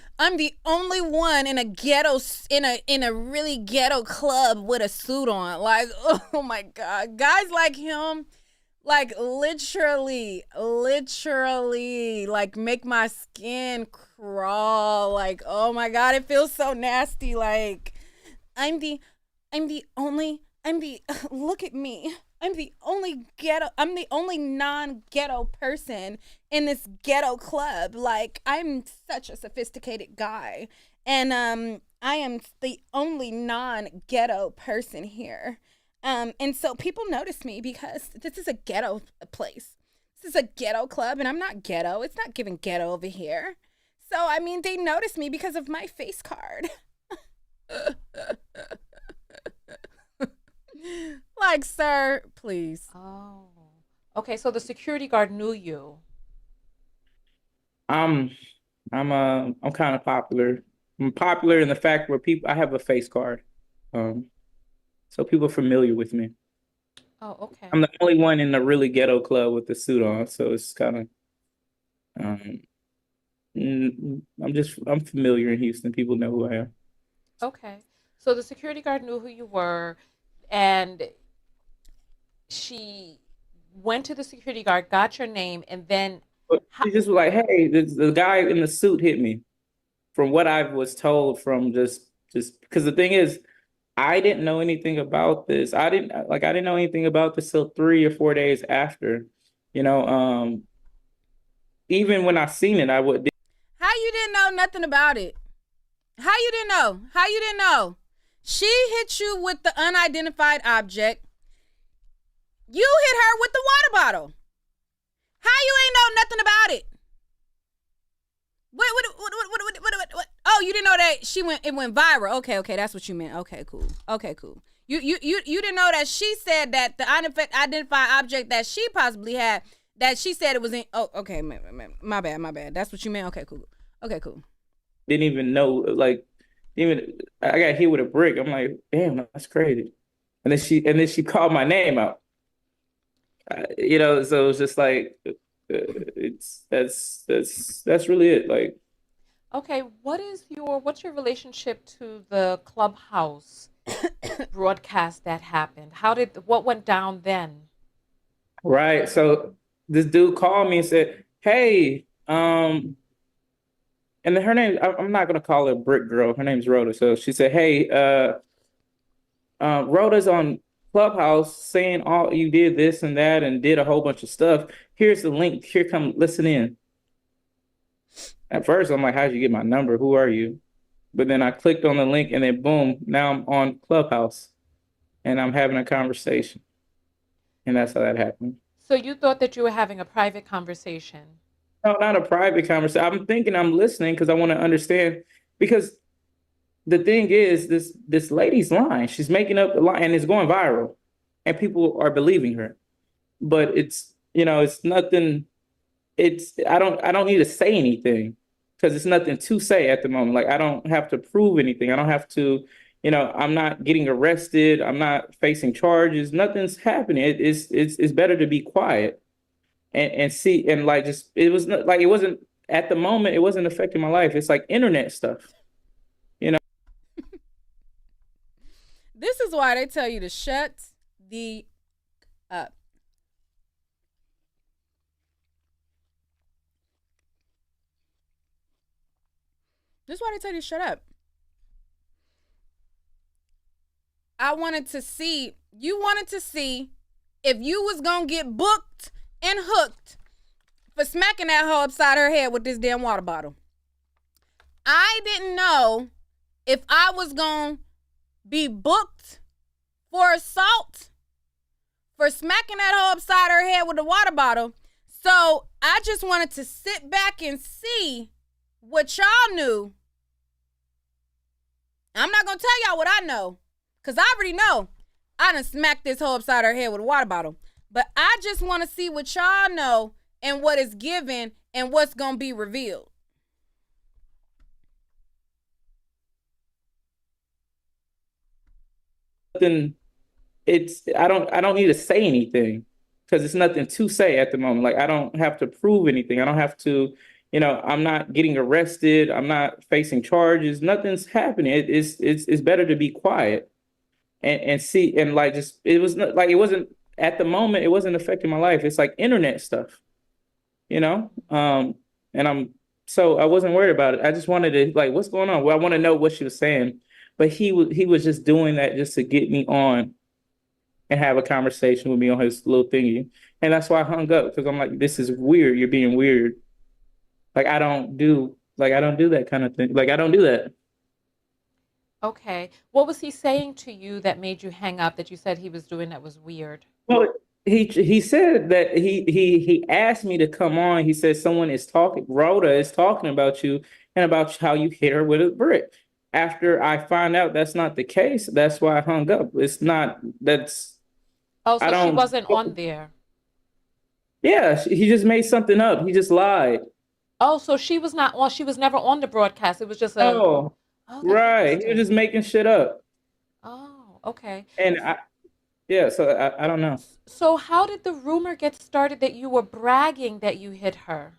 only one in a ghetto in a really ghetto club with a suit on. Like, oh my God, guys like him, like literally, like make my skin crawl. Like, oh my God, it feels so nasty. Like, I'm the only. Look at me. I'm the only non-ghetto person in this ghetto club. Like, I'm such a sophisticated guy. And I am the only non-ghetto person here. And so people notice me because this is a ghetto place. This is a ghetto club, and I'm not ghetto. It's not giving ghetto over here. So, I mean, they notice me because of my face card. Like, sir, please. Oh. Okay, so the security guard knew you. I'm kind of popular. I'm popular in the fact where I have a face card. So people are familiar with me. Oh, okay. I'm the only one in the really ghetto club with the suit on, so it's kind of I'm familiar in Houston. People know who I am. Okay. So the security guard knew who you were, and she went to the security guard, got your name, and then But she just was like, "Hey, the guy in the suit hit me." From what I was told, from just because the thing is, I didn't know anything about this. I didn't know anything about this till 3 or 4 days after. You know, even when I seen it, I would. How you didn't know nothing about it? How you didn't know? How you didn't know? She hit you with the unidentified object. You hit her with the water bottle. How you ain't know nothing about it? What? Oh, you didn't know that it went viral. Okay, that's what you meant. Okay, cool. You didn't know that she said that the unidentified object that she possibly had, that she said it was in. Oh, okay, my bad. That's what you meant. Okay, cool. Didn't even know, like, even I got hit with a brick. I'm like, damn, that's crazy. And then she called my name out. You know, so it's just like, that's really it. Like, okay, what's your relationship to the Clubhouse broadcast that happened? What went down then? right. So this dude called me and said, "Hey, and then her name, I'm not gonna call her Brick Girl. Her name's Rhoda." So she said, "Hey, Rhoda's on Clubhouse saying all you did this and that and did a whole bunch of stuff. Here's the link. Here, come listen in." At first, I'm like, "How'd you get my number? Who are you?" But then I clicked on the link, and then boom, now I'm on Clubhouse, and I'm having a conversation, and that's how that happened. So you thought that you were having a private conversation? No, not a private conversation. I'm thinking I'm listening because I want to understand. Because the thing is, this lady's lying. She's making up a lie, and it's going viral, and people are believing her. But it's nothing. I don't need to say anything because it's nothing to say at the moment. Like, I don't have to prove anything. I don't have to. I'm not getting arrested. I'm not facing charges. Nothing's happening. It's better to be quiet and see, and like, just, it was not, like, it wasn't at the moment. It wasn't affecting my life. It's like internet stuff. This is why they tell you to shut the up. This is why they tell you to shut up. You wanted to see if you was gonna get booked and hooked for smacking that hoe upside her head with this damn water bottle. I didn't know if I was gonna be booked for assault for smacking that hoe upside her head with a water bottle. So I just wanted to sit back and see what y'all knew. I'm not gonna tell y'all what I know, because I already know I done smacked this hoe upside her head with a water bottle. But I just want to see what y'all know and what is given and what's gonna be revealed. Then I don't need to say anything because it's nothing to say at the moment. Like, I don't have to prove anything. I don't have to, I'm not getting arrested. I'm not facing charges. Nothing's happening. It's better to be quiet and see, and like, just, it was not, like, it wasn't at the moment. It wasn't affecting my life. It's like internet stuff, and so I wasn't worried about it. I just wanted to, like, what's going on? Well, I want to know what she was saying, but he was just doing that just to get me on. and have a conversation with me on his little thingy. And that's why I hung up, because I'm like, this is weird. You're being weird. Like I don't do that kind of thing. Like I don't do that. Okay. What was he saying to you that made you hang up that you said he was doing that was weird? Well, he said that he asked me to come on. He said someone is talking, Rhoda is talking about you and about how you hit her with a brick. After I find out that's not the case, that's why I hung up. It's not that's Oh, I so she don't. wasn't on there. Yeah, he just made something up. He just lied. Oh, so she was not on, she was never on the broadcast. It was just a, Oh, oh, that's right. He was interesting. just making shit up. Oh, okay. And yeah, so I don't know. So how did the rumor get started that you were bragging that you hit her?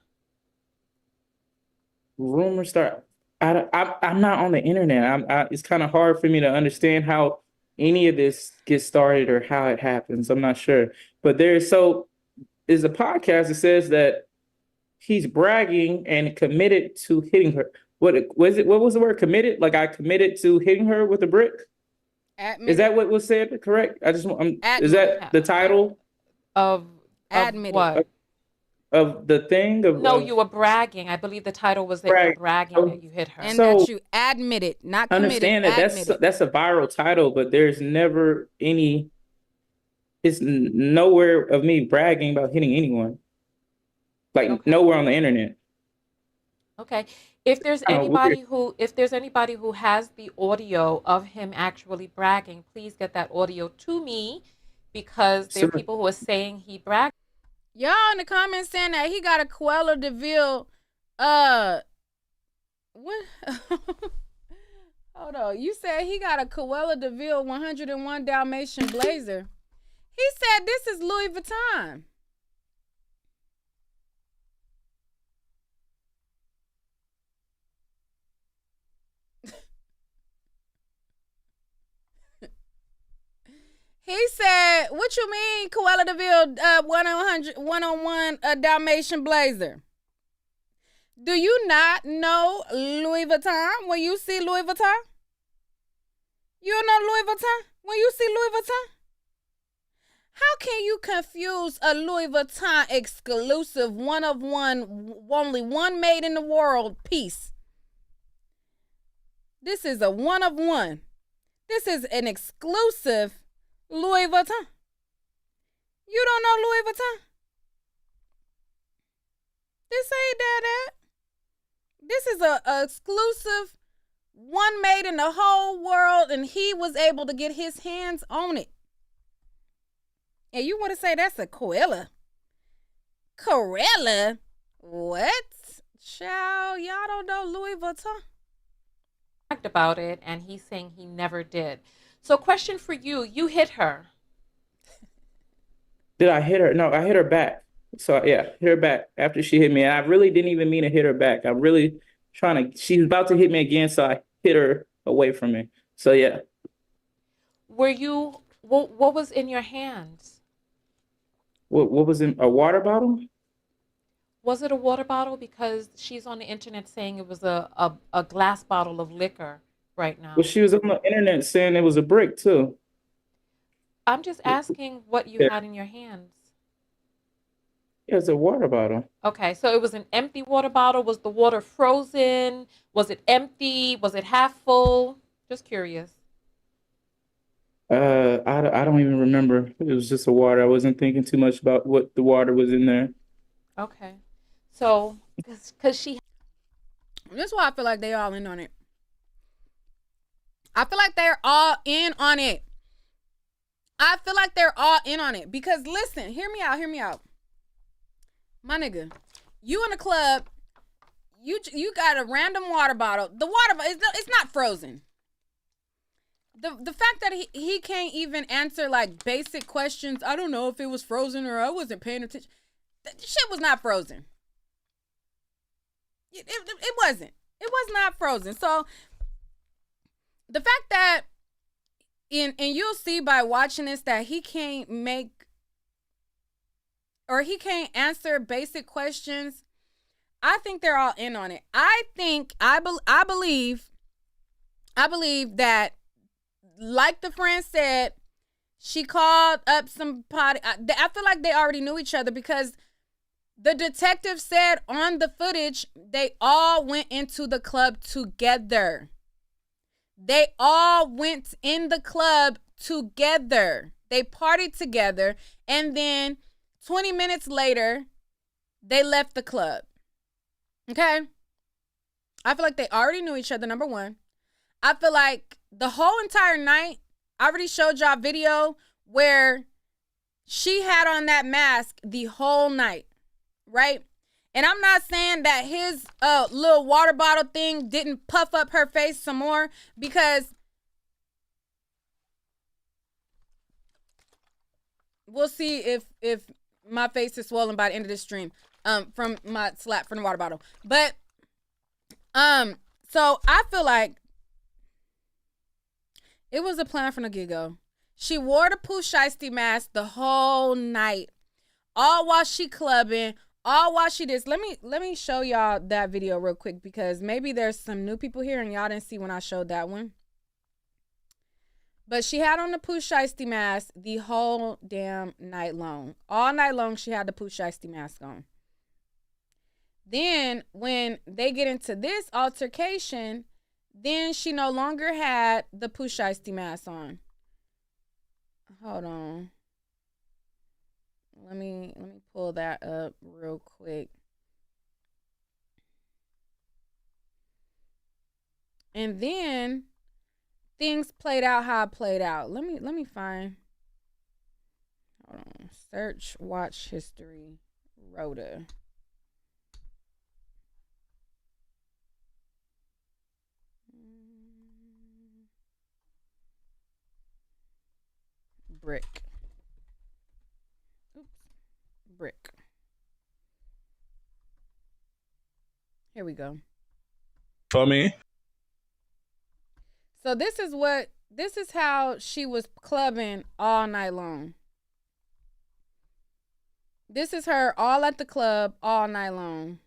Rumors start. I'm not on the internet. It's kind of hard for me to understand how any of this gets started or how it happens. I'm not sure. But there's a podcast that says that he's bragging and committed to hitting her. What was it? What was the word? Committed? Like I committed to hitting her with a brick? Is that what was said? Correct? Is that the title Of Admitted. what? of the thing? No, you were bragging. I believe the title was that you were bragging that you hit her. And So- that you admitted, not I committed, understand that admitted. that's a viral title, but there's never any. It's nowhere of me bragging about hitting anyone. Like Okay. nowhere on the internet. Okay. If there's Oh, anybody who has the audio of him actually bragging, please get that audio to me, because there are Sure. people who are saying he bragged. Y'all in the comments saying that he got a Cruella de Vil, what? Hold on. You said he got a Cruella de Vil 101 Dalmatian blazer. He said this is Louis Vuitton. He said, what you mean, Cruella de Vil 101 Dalmatian blazer? Do you not know Louis Vuitton when you see Louis Vuitton? You don't know Louis Vuitton when you see Louis Vuitton? How can you confuse a Louis Vuitton exclusive one of one, only one made in the world piece? This is a one of one. This is an exclusive Louis Vuitton. You don't know Louis Vuitton? This ain't that. This is a exclusive one made in the whole world, and he was able to get his hands on it. And you want to say that's a Cruella? Cruella? What? Child, y'all don't know Louis Vuitton? About it, and he's saying he never did. So, question for you: you hit her. Did I hit her? No, I hit her back. So yeah, hit her back after she hit me. And I really didn't even mean to hit her back. I'm really she was about to hit me again, so I hit her away from me. So yeah. Were you? What was in your hands? What was in a water bottle? Was it a water bottle? Because she's on the internet saying it was a glass bottle of liquor right now. Well, she was on the internet saying it was a brick too. I'm just asking what you had in your hands. Yeah, it's a water bottle. Okay, so it was an empty water bottle. Was the water frozen? Was it empty? Was it half full? Just curious. I don't even remember. It was just a water. I wasn't thinking too much about what the water was in there. Okay, so because she. That's why I feel like they all in on it. I feel like they're all in on it. I feel like they're all in on it because listen, hear me out. My nigga, you in the club, you got a random water bottle. The water it's not frozen. The fact that he can't even answer like basic questions. I don't know if it was frozen or I wasn't paying attention. The shit was not frozen. It wasn't. It was not frozen. So the fact that and you'll see by watching this that he can't answer basic questions. I think they're all in on it. I believe that, like the friend said, She called up somebody. I feel like they already knew each other because the detective said on the footage they all went into the club together. They all went in the club together. They partied together, and then 20 minutes later, they left the club. Okay? I feel like they already knew each other, number one. I feel like the whole entire night, I already showed y'all video where she had on that mask the whole night, right? And I'm not saying that his little water bottle thing didn't puff up her face some more, because we'll see if my face is swollen by the end of this stream from my slap from the water bottle. But so I feel like it was a plan from the get-go. She wore the Pooh Shiesty mask the whole night, all while she clubbing, all while she did. Let me show y'all that video real quick, because maybe there's some new people here and y'all didn't see when I showed that one. But she had on the Pooh Shiesty mask the whole damn night long. All night long, she had the Pooh Shiesty mask on. Then, when they get into this altercation, then she no longer had the Pooh Shiesty mask on. Hold on. Let me pull that up real quick. And then things played out how it played out. Let me find. Hold on. Search watch history RODA. Brick. Oops. Brick. Here we go. For me. So this is how she was clubbing all night long. This is her all at the club all night long.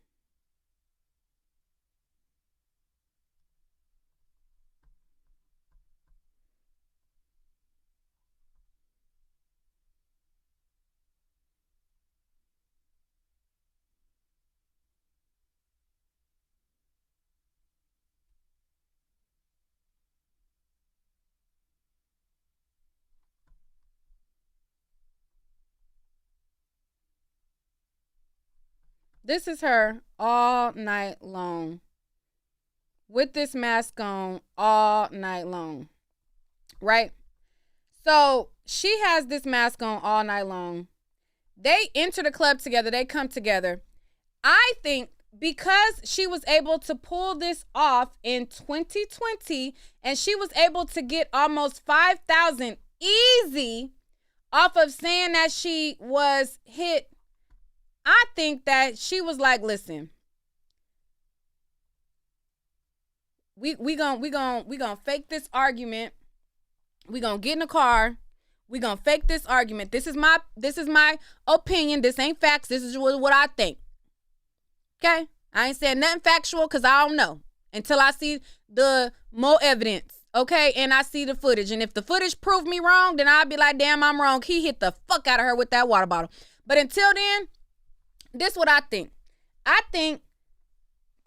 This is her all night long with this mask on all night long, right? So she has this mask on all night long. They enter the club together. They come together. I think because she was able to pull this off in 2020 and she was able to get almost 5,000 easy off of saying that she was hit, I think that she was like, listen, we gonna fake this argument. We gonna get in the car. We gonna fake this argument. This is my opinion. This ain't facts. This is what I think. Okay? I ain't saying nothing factual because I don't know until I see the more evidence. Okay? And I see the footage. And if the footage proved me wrong, then I'll be like, damn, I'm wrong. He hit the fuck out of her with that water bottle. But until then, this is what I think. I think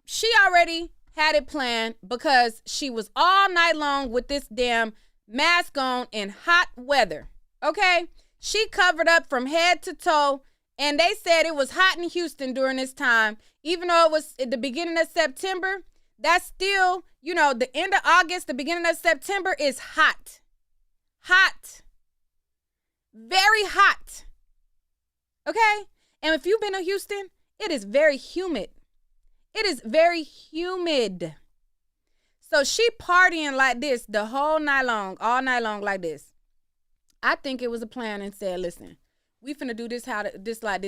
she already had it planned because she was all night long with this damn mask on in hot weather. Okay? She covered up from head to toe, and they said it was hot in Houston during this time. Even though it was at the beginning of September, that's still, the end of August, the beginning of September is hot. Hot. Very hot. Okay? And if you've been to Houston, it is very humid. It is very humid. So she partying like this the whole night long, all night long like this. I think it was a plan and said, listen, we finna do this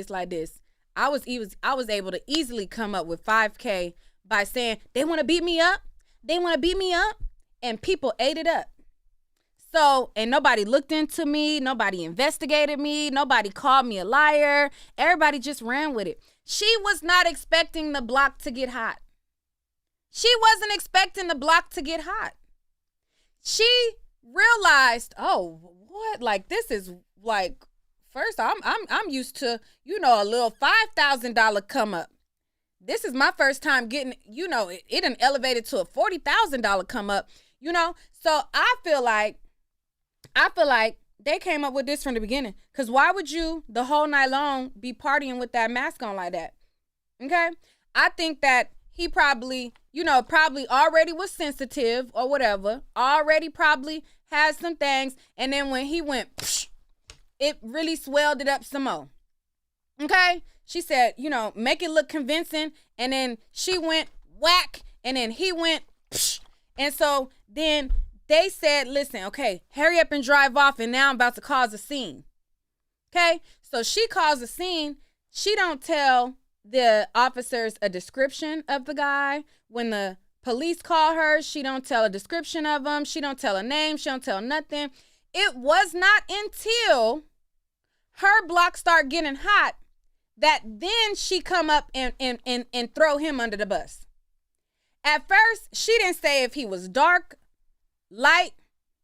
like this. I was able to easily come up with 5K by saying they want to beat me up. They want to beat me up. And people ate it up. So, and nobody looked into me. Nobody investigated me. Nobody called me a liar. Everybody just ran with it. She was not expecting the block to get hot. She wasn't expecting the block to get hot. She realized, oh, what? Like, this is like, first I'm used to, you know, a little $5,000 come up. This is my first time getting, you know, it done elevated to a $40,000 come up, you know. So I feel like they came up with this from the beginning. Because why would you the whole night long be partying with that mask on like that? Okay. I think that he probably, you know, probably already was sensitive or whatever, already probably had some things. And then when he went, psh, it really swelled it up some more. Okay. She said, you know, make it look convincing. And then she went whack. And then he went, psh. And so then they said, listen, okay, hurry up and drive off. And now I'm about to cause a scene. Okay. So she caused a scene. She don't tell the officers a description of the guy. When the police call her, she don't tell a description of him. She don't tell a name. She don't tell nothing. It was not until her block start getting hot that then she come up and throw him under the bus. At first, she didn't say if he was dark, light,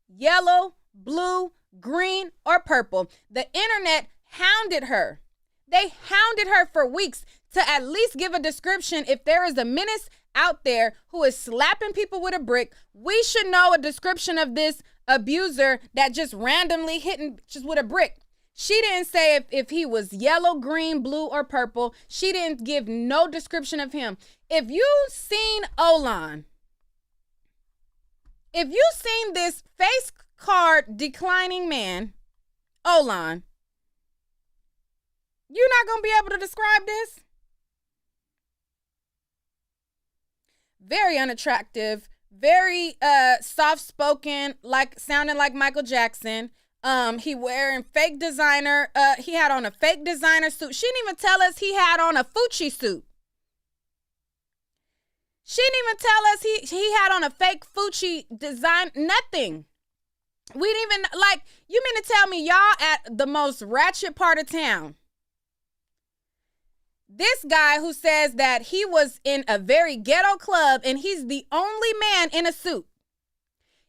yellow, blue, green, or purple. The internet hounded her. They hounded her for weeks to at least give a description. If there is a menace out there who is slapping people with a brick, we should know a description of this abuser that just randomly hitting just with a brick. She didn't say if he was yellow, green, blue, or purple. She didn't give no description of him. If you seen Olan, if you seen this face card declining man, Olan, you're not going to be able to describe this? Very unattractive, very soft-spoken, like sounding like Michael Jackson. He wearing fake designer. He had on a fake designer suit. She didn't even tell us he had on a Fucci suit. She didn't even tell us he had on a fake Fucci design. Nothing. We didn't even, like, you mean to tell me y'all at the most ratchet part of town, this guy who says that he was in a very ghetto club and he's the only man in a suit.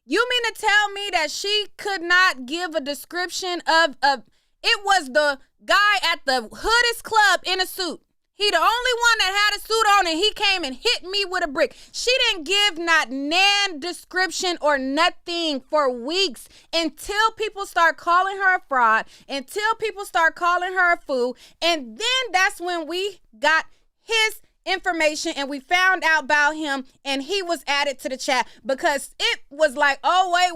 You mean to tell me that she could not give a description of it was the guy at the hoodest club in a suit. He the only one that had a suit on and he came and hit me with a brick. She didn't give not nan description or nothing for weeks until people start calling her a fraud, until people start calling her a fool. And then that's when we got his information and we found out about him and he was added to the chat because it was like, oh, wait,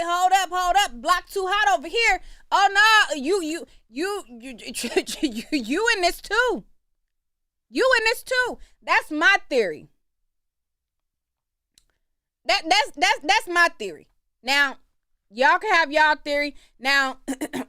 hold up, block too hot over here. Oh, no, you in this too. You in this too. That's my theory. That's my theory. Now, y'all can have y'all theory. Now,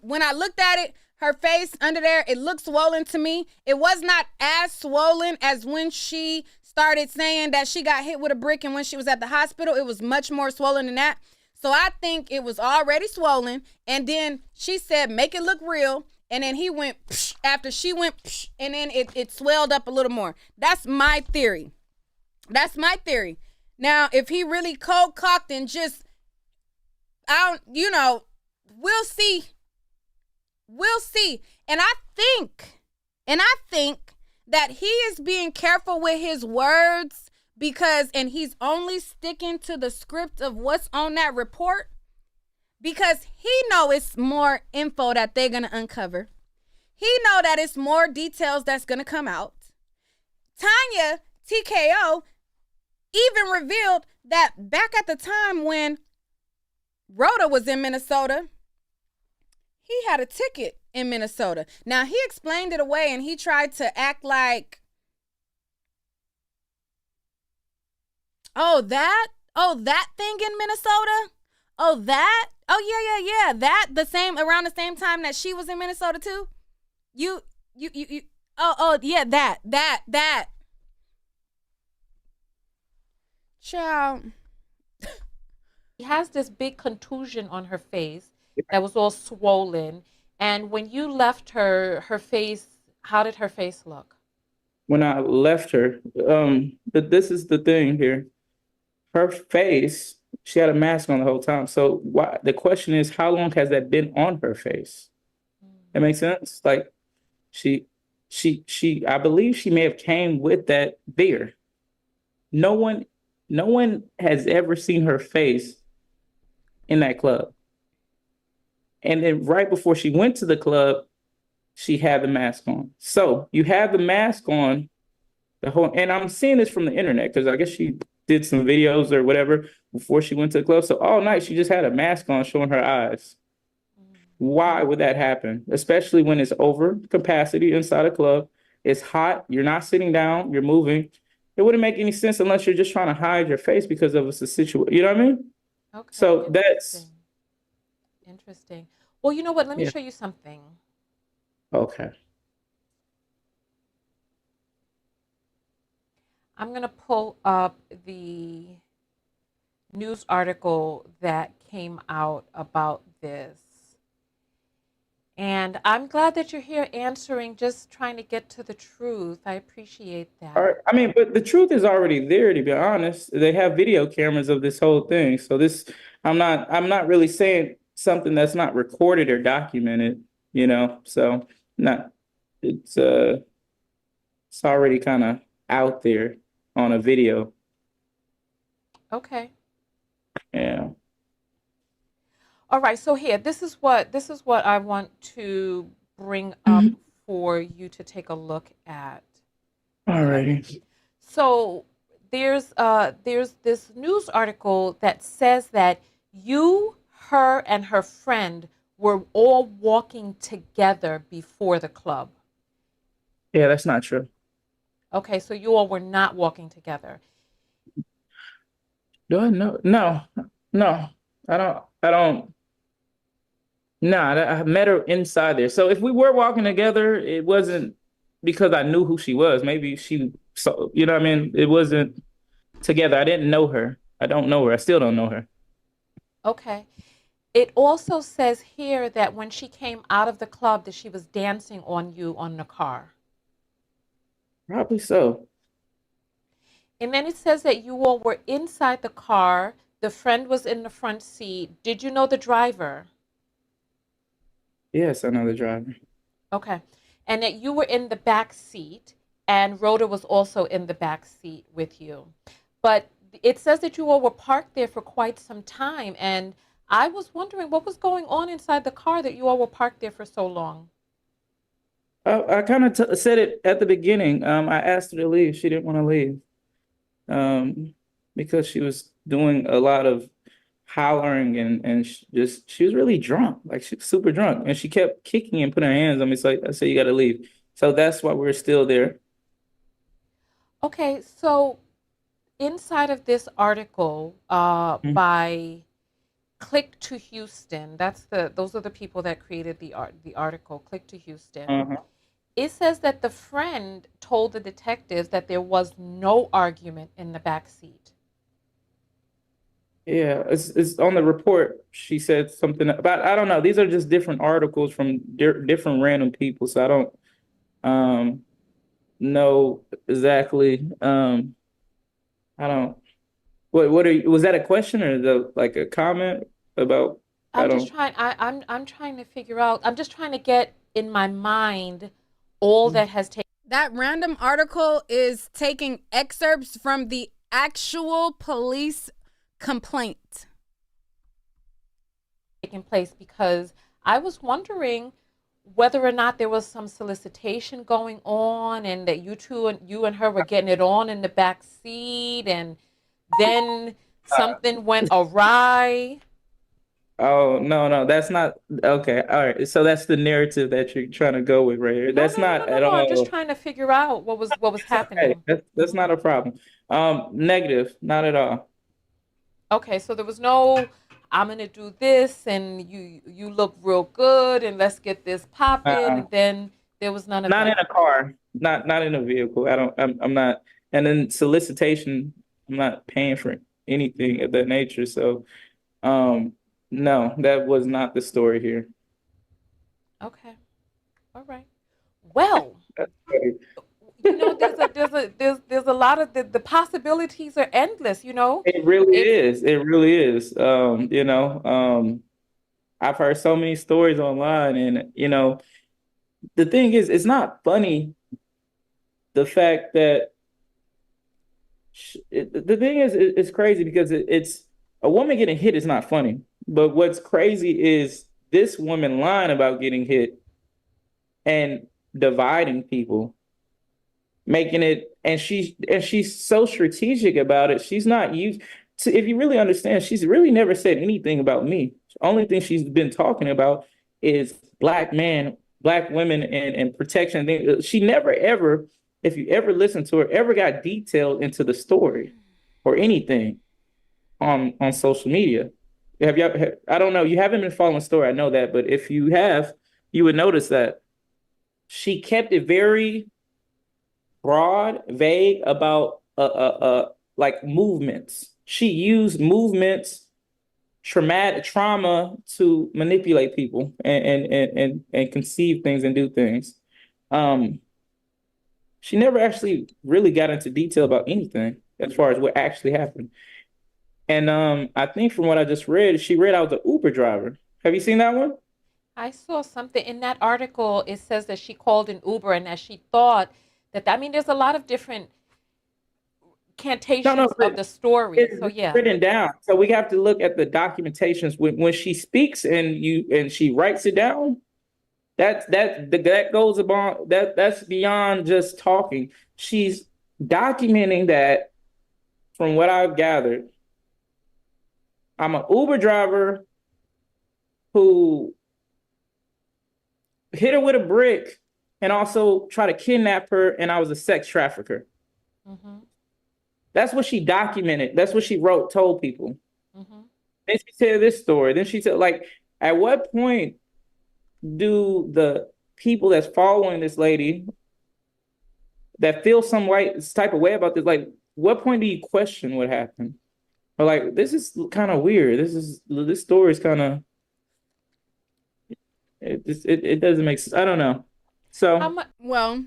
when I looked at it, her face under there, it looked swollen to me. It was not as swollen as when she started saying that she got hit with a brick and when she was at the hospital. It was much more swollen than that. So I think it was already swollen. And then she said, make it look real. And then he went, psh, after she went, psh, and then it swelled up a little more. That's my theory. That's my theory. Now, if he really cold-cocked and just, we'll see. We'll see. And I think that he is being careful with his words and he's only sticking to the script of what's on that report because he know it's more info that they're going to uncover. He know that it's more details that's going to come out. Tanya, TKO, even revealed that back at the time when Rhoda was in Minnesota, he had a ticket in Minnesota. Now, he explained it away and he tried to act like, that thing in Minnesota? Yeah. Around the same time that she was in Minnesota too? That. Child. She has this big contusion on her face that was all swollen. And when you left her face, how did her face look? When I left her, but this is the thing here. Her face She had a mask on the whole time. So why the question is, how long has that been on her face? That makes sense? Like she I believe she may have came with that beer. No one no one has ever seen her face in that club. And then right before she went to the club, she had the mask on. So you have the mask on the whole, and I'm seeing this from the internet because I guess she did some videos or whatever before she went to the club. So all night she just had a mask on showing her eyes. Why would that happen? Especially when it's over capacity inside a club. It's hot. You're not sitting down. You're moving. It wouldn't make any sense unless you're just trying to hide your face because of a situation. You know what I mean? Okay. So that's interesting. Well, you know what? Let me yeah. show you something. Okay. I'm going to pull up the news article that came out about this. And I'm glad that you're here answering, just trying to get to the truth. I appreciate that. All right. I mean, but the truth is already there, to be honest. They have video cameras of this whole thing. So this, I'm not really saying something that's not recorded or documented, you know. So not it's already kind of out there on a video. Okay. Yeah. All right. So here, this is what I want to bring up for you to take a look at. All righty. So there's this news article that says that you, her, and her friend were all walking together before the club. Yeah, that's not true. Okay, so you all were not walking together. Do I know? No. I don't. No, I met her inside there. So if we were walking together, it wasn't because I knew who she was. Maybe she saw, you know what I mean? It wasn't together. I didn't know her. I don't know her. I still don't know her. Okay. It also says here that when she came out of the club that she was dancing on you on the car. Probably so. And then it says that you all were inside the car. The friend was in the front seat. Did you know the driver? Yes, I know the driver. Okay. And that you were in the back seat and Rhoda was also in the back seat with you. But it says that you all were parked there for quite some time. And I was wondering what was going on inside the car that you all were parked there for so long. I kind of said it at the beginning. I asked her to leave. She didn't want to leave because she was doing a lot of hollering and she was really drunk, like she was super drunk, and she kept kicking and putting her hands on me. So I said, you got to leave. So that's why we're still there. Okay, so inside of this article by Click to Houston, those are the people that created the article, Click to Houston. It says that the friend told the detectives that there was no argument in the back seat. Yeah, it's on the report. She said something about, I don't know. These are just different articles from different random people, so I don't know exactly. I don't. What are you, was that a question or like a comment about? I'm trying to figure out. I'm just trying to get in my mind all that has taken. That random article is taking excerpts from the actual police complaint Taking place because I was wondering whether or not there was some solicitation going on and that you and her were getting it on in the back seat and then something went awry. Oh, no, that's not okay. All right. So that's the narrative that you're trying to go with right here. That's not at all. I'm just trying to figure out what was happening. Okay. That's not a problem. Negative, not at all. Okay, so there was no, I'm gonna do this and you look real good and let's get this popping, and then there was none of Not that. in a car, not in a vehicle. I'm not. And then solicitation, I'm not paying for anything of that nature. So, no, that was not the story here. Okay, all right. Well, That's funny. there's a lot of the possibilities are endless. It really It's is. It really is. I've heard so many stories online, and the thing is, it's not funny. The fact that the thing is, it's crazy because it's a woman getting hit is not funny. But what's crazy is this woman lying about getting hit and dividing people, making it, and she's so strategic about it. She's not used to, if you really understand, she's really never said anything about me. The only thing she's been talking about is black men, black women, and protection. She never ever, if you ever listen to her, ever got detailed into the story or anything on social media. Have you? I don't know. You haven't been following the story. I know that, but if you have, you would notice that she kept it very broad, vague about like movements. She used movements, trauma to manipulate people and conceive things and do things. She never actually really got into detail about anything as far as what actually happened. And I think from what I just read, she read out the Uber driver. Have you seen that one? I saw something in that article. It says that she called an Uber and that she thought I mean, there's a lot of different cantations of the story. It's So yeah. written down. So we have to look at the documentations when she speaks and she writes it down. That goes about that's beyond just talking. She's documenting that. From what I've gathered, I'm an Uber driver who hit her with a brick and also try to kidnap her, and I was a sex trafficker. Mm-hmm. That's what she documented. That's what she wrote, told people. Mm-hmm. Then she said this story. Then she said, like, at what point do the people that's following this lady that feel some type of way about this, like, what point do you question what happened? Or like, this is kind of weird. This story is kind of, it doesn't make sense. I don't know. So, well,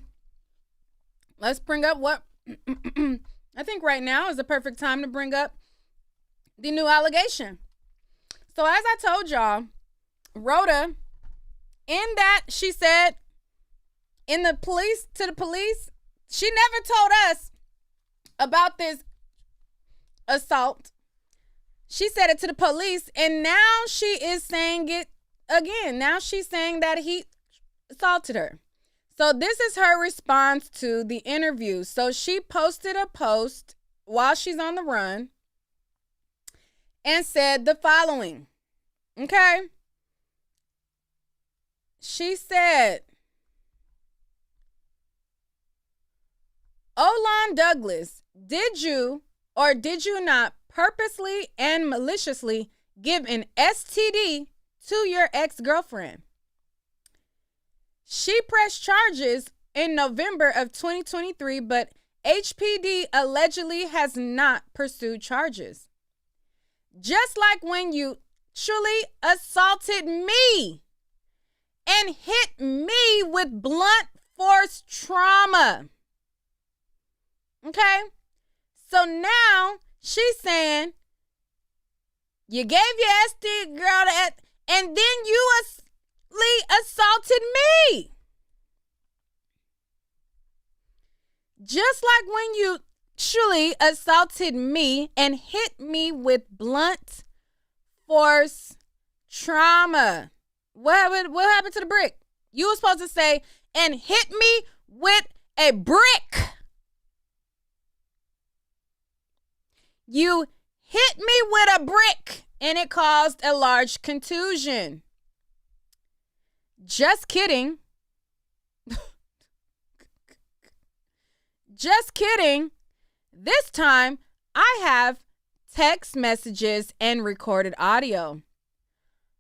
let's bring up what I think right now is the perfect time to bring up the new allegation. So as I told y'all, RODA, in that she said to the police, she never told us about this assault. She said it to the police, and now she is saying it again. Now she's saying that he assaulted her. So this is her response to the interview. So she posted a post while she's on the run and said the following. Okay? She said, Olan Douglas, did you or did you not purposely and maliciously give an STD to your ex-girlfriend? She pressed charges in November of 2023, but HPD allegedly has not pursued charges. Just like when you truly assaulted me and hit me with blunt force trauma. Okay? So now she's saying you gave your SD girl that, and then you assaulted me. Just like when you truly assaulted me and hit me with blunt force trauma. What happened to the brick? You were supposed to say, and hit me with a brick. You hit me with a brick and it caused a large contusion. Just kidding. Just kidding. This time I have text messages and recorded audio.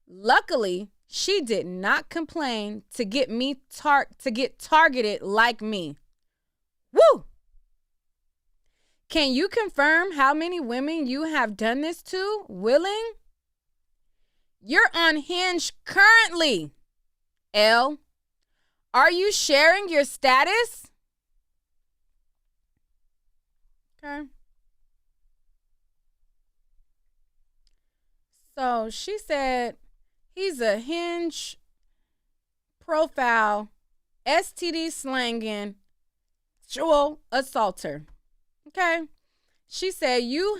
Luckily, she did not complain to get me targeted like me. Woo! Can you confirm how many women you have done this to? Willing? You're on Hinge currently. L. Are you sharing your status? Okay. So she said he's a Hinge profile, STD slanging, sexual assaulter. Okay. She said you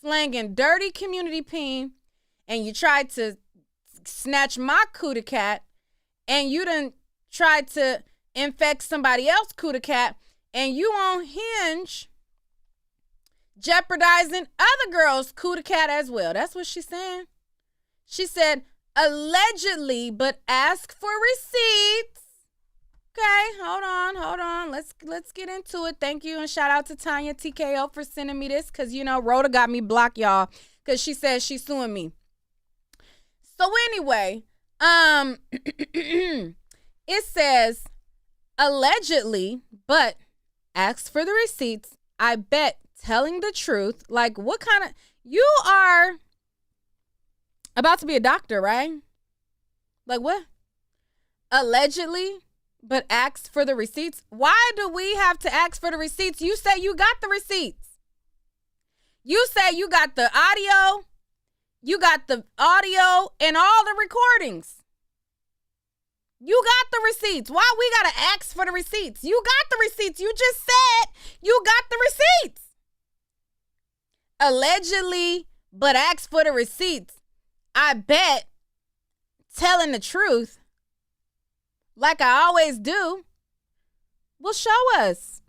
slanging dirty community peen, and you tried to snatch my cootie cat, and you done tried to infect somebody else's cootie cat, and you on Hinge jeopardizing other girls' cootie cat as well. That's what she's saying. She said allegedly, but ask for receipts. Okay, hold on. Let's get into it. Thank you, and shout out to Tanya TKO for sending me this, because you know Rhoda got me blocked, y'all, because she says she's suing me. So anyway, it says allegedly, but ask for the receipts. I bet telling the truth, like what kind of, you are about to be a doctor, right? Like what? Allegedly, but ask for the receipts. Why do we have to ask for the receipts? You say you got the receipts. You say you got the audio, and all the recordings. You got the receipts. Why we gotta ask for the receipts? You got the receipts. You just said you got the receipts. Allegedly, but ask for the receipts. I bet telling the truth, like I always do, will show us.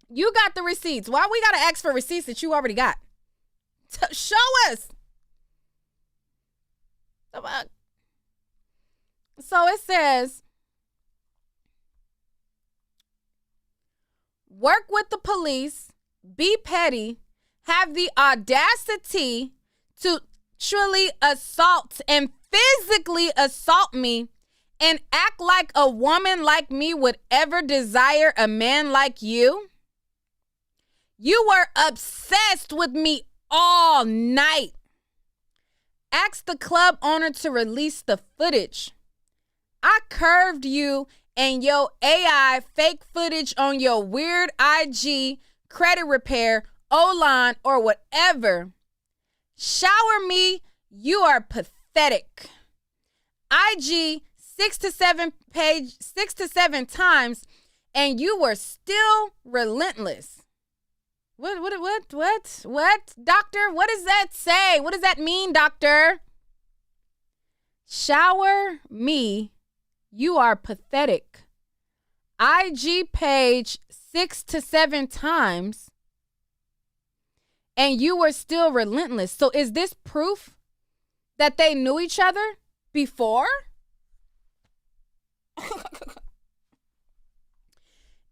You got the receipts. Why we gotta ask for receipts that you already got? Show us. So it says, work with the police, be petty, have the audacity to truly assault and physically assault me, and act like a woman like me would ever desire a man like you. You were obsessed with me all night. Ask the club owner to release the footage. I curved you and your AI fake footage on your weird IG, credit repair, O-line, or whatever. Shower me, you are pathetic. IG 6 to 7 times, and you were still relentless. What, doctor? What does that say? What does that mean, doctor? Shower me, you are pathetic. IG page 6 to 7 times, and you were still relentless. So is this proof that they knew each other before?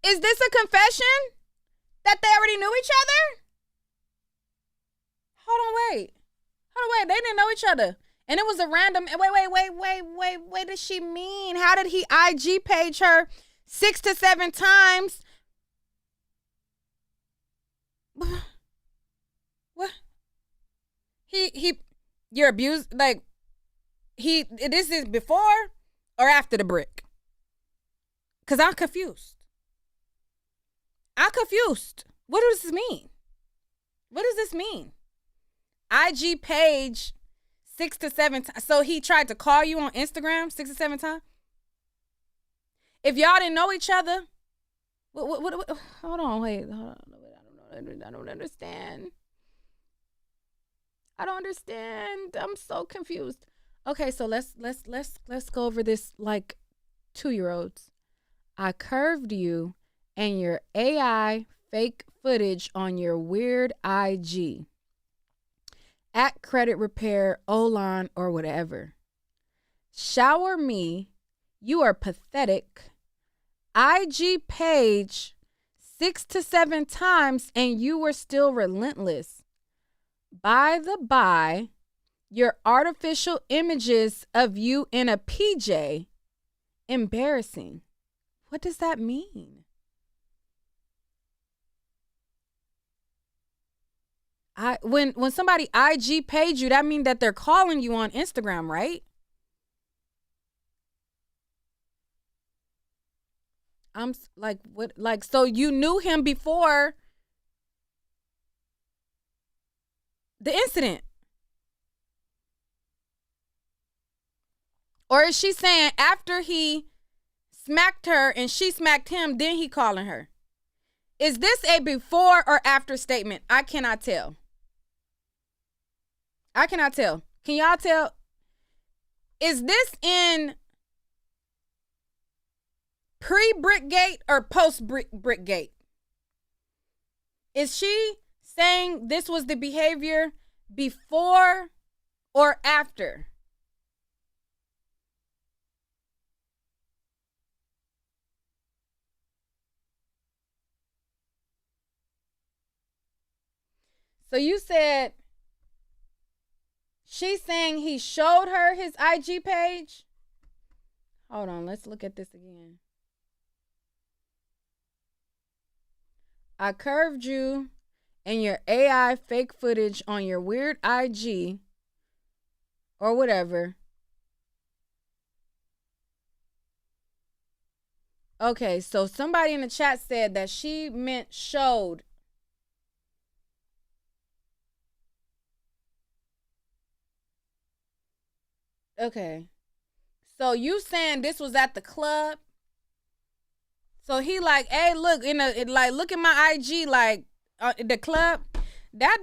Is this a confession that they already knew each other? Hold on, wait. They didn't know each other. And it was a random, wait, what does she mean? How did he IG page her 6 to 7 times? What? You're abused, like, this is before or after the brick? Because I'm confused. What does this mean? What does this mean? IG page 6 to 7 times. So he tried to call you on Instagram 6 to 7 times? If y'all didn't know each other, what hold on. I don't understand. I'm so confused. Okay, so let's go over this like 2-year-olds. I curved you and your AI fake footage on your weird IG at credit repair, O-line, or whatever. Shower me, you are pathetic. IG page 6 to 7 times, and you were still relentless. By the by, your artificial images of you in a PJ, embarrassing. What does that mean? When somebody IG page you, that means that they're calling you on Instagram, right? like, what? Like, so you knew him before the incident? Or is she saying after he smacked her and she smacked him, then he calling her? Is this a before or after statement? I cannot tell. I cannot tell. Can y'all tell? Is this in pre-Brickgate or post-Brickgate? Is she saying this was the behavior before or after? So you said she's saying he showed her his IG page? Hold on, let's look at this again. I curved you and your AI fake footage on your weird IG or whatever. Okay, so somebody in the chat said that she meant showed. Okay. So you saying this was at the club? So he like, hey, look, look at my IG, like the club. That's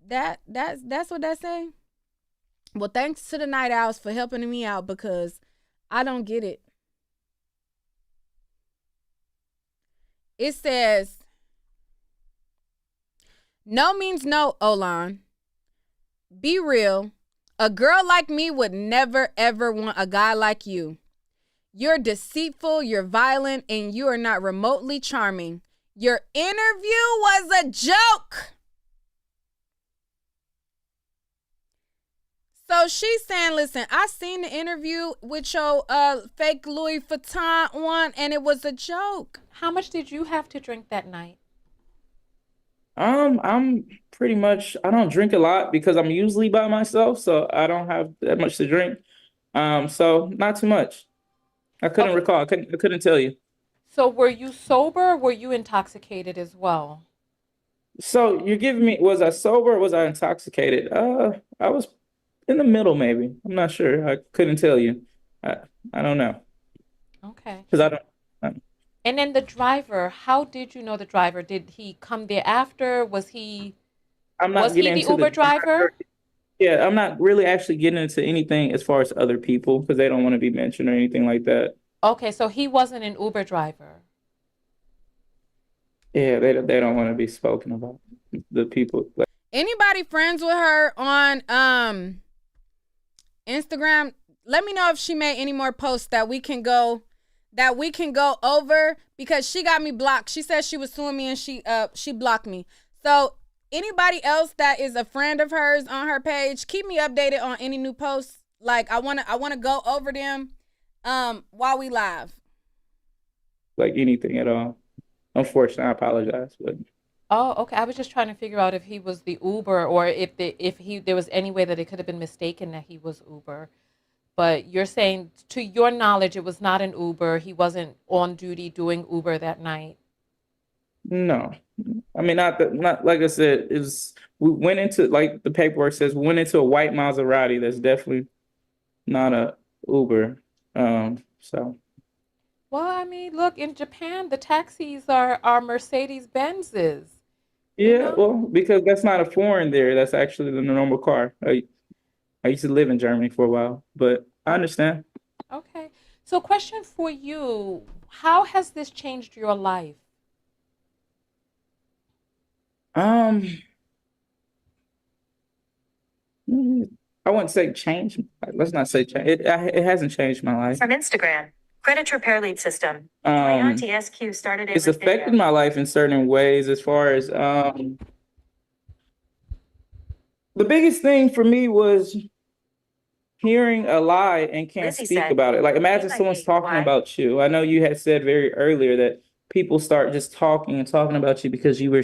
what that say? Well, thanks to the Night Owls for helping me out because I don't get it. It says, no means no, Olan. Be real. A girl like me would never, ever want a guy like you. You're deceitful, you're violent, and you are not remotely charming. Your interview was a joke. So she's saying, listen, I seen the interview with your fake Louis Vuitton one, and it was a joke. How much did you have to drink that night? I'm pretty much, I don't drink a lot because I'm usually by myself, so I don't have that much to drink. So not too much. I couldn't recall. I couldn't tell you. So were you sober or were you intoxicated as well? So you're giving me, was I sober or was I intoxicated? I was in the middle, maybe. I'm not sure. I couldn't tell you. I don't know. Okay. Because I don't. And then the driver, how did you know the driver? Did he come there after? Was he the Uber driver? Yeah, I'm not really actually getting into anything as far as other people because they don't want to be mentioned or anything like that. Okay, so he wasn't an Uber driver. Yeah, they don't want to be spoken about. The people. Anybody friends with her on Instagram? Let me know if she made any more posts that we can go over because she got me blocked. She said she was suing me and she blocked me. So anybody else that is a friend of hers on her page, keep me updated on any new posts. Like I wanna go over them while we live. Like anything at all. Unfortunately, I apologize, but Oh, okay. I was just trying to figure out if he was the Uber or if there was any way that it could have been mistaken that he was Uber. But you're saying, to your knowledge, it was not an Uber. He wasn't on duty doing Uber that night. no. I mean, not like I said, we went into, like the paperwork says, we went into a white Maserati. That's definitely not a Uber. So. Well, I mean, look, in Japan, the taxis are Mercedes Benzes. Yeah, well, because that's not a foreign there. That's actually the normal car. I used to live in Germany for a while, but I understand. Okay. So question for you, how has this changed your life? I wouldn't say change. Let's not say change. It hasn't changed my life. From Instagram, Credit Repair Lead System. TSQ started it's affected my life in certain ways as far as the biggest thing for me was hearing a lie and can't speak about it. Like imagine someone's talking about you. I know you had said very earlier that people start just talking and talking about you because you were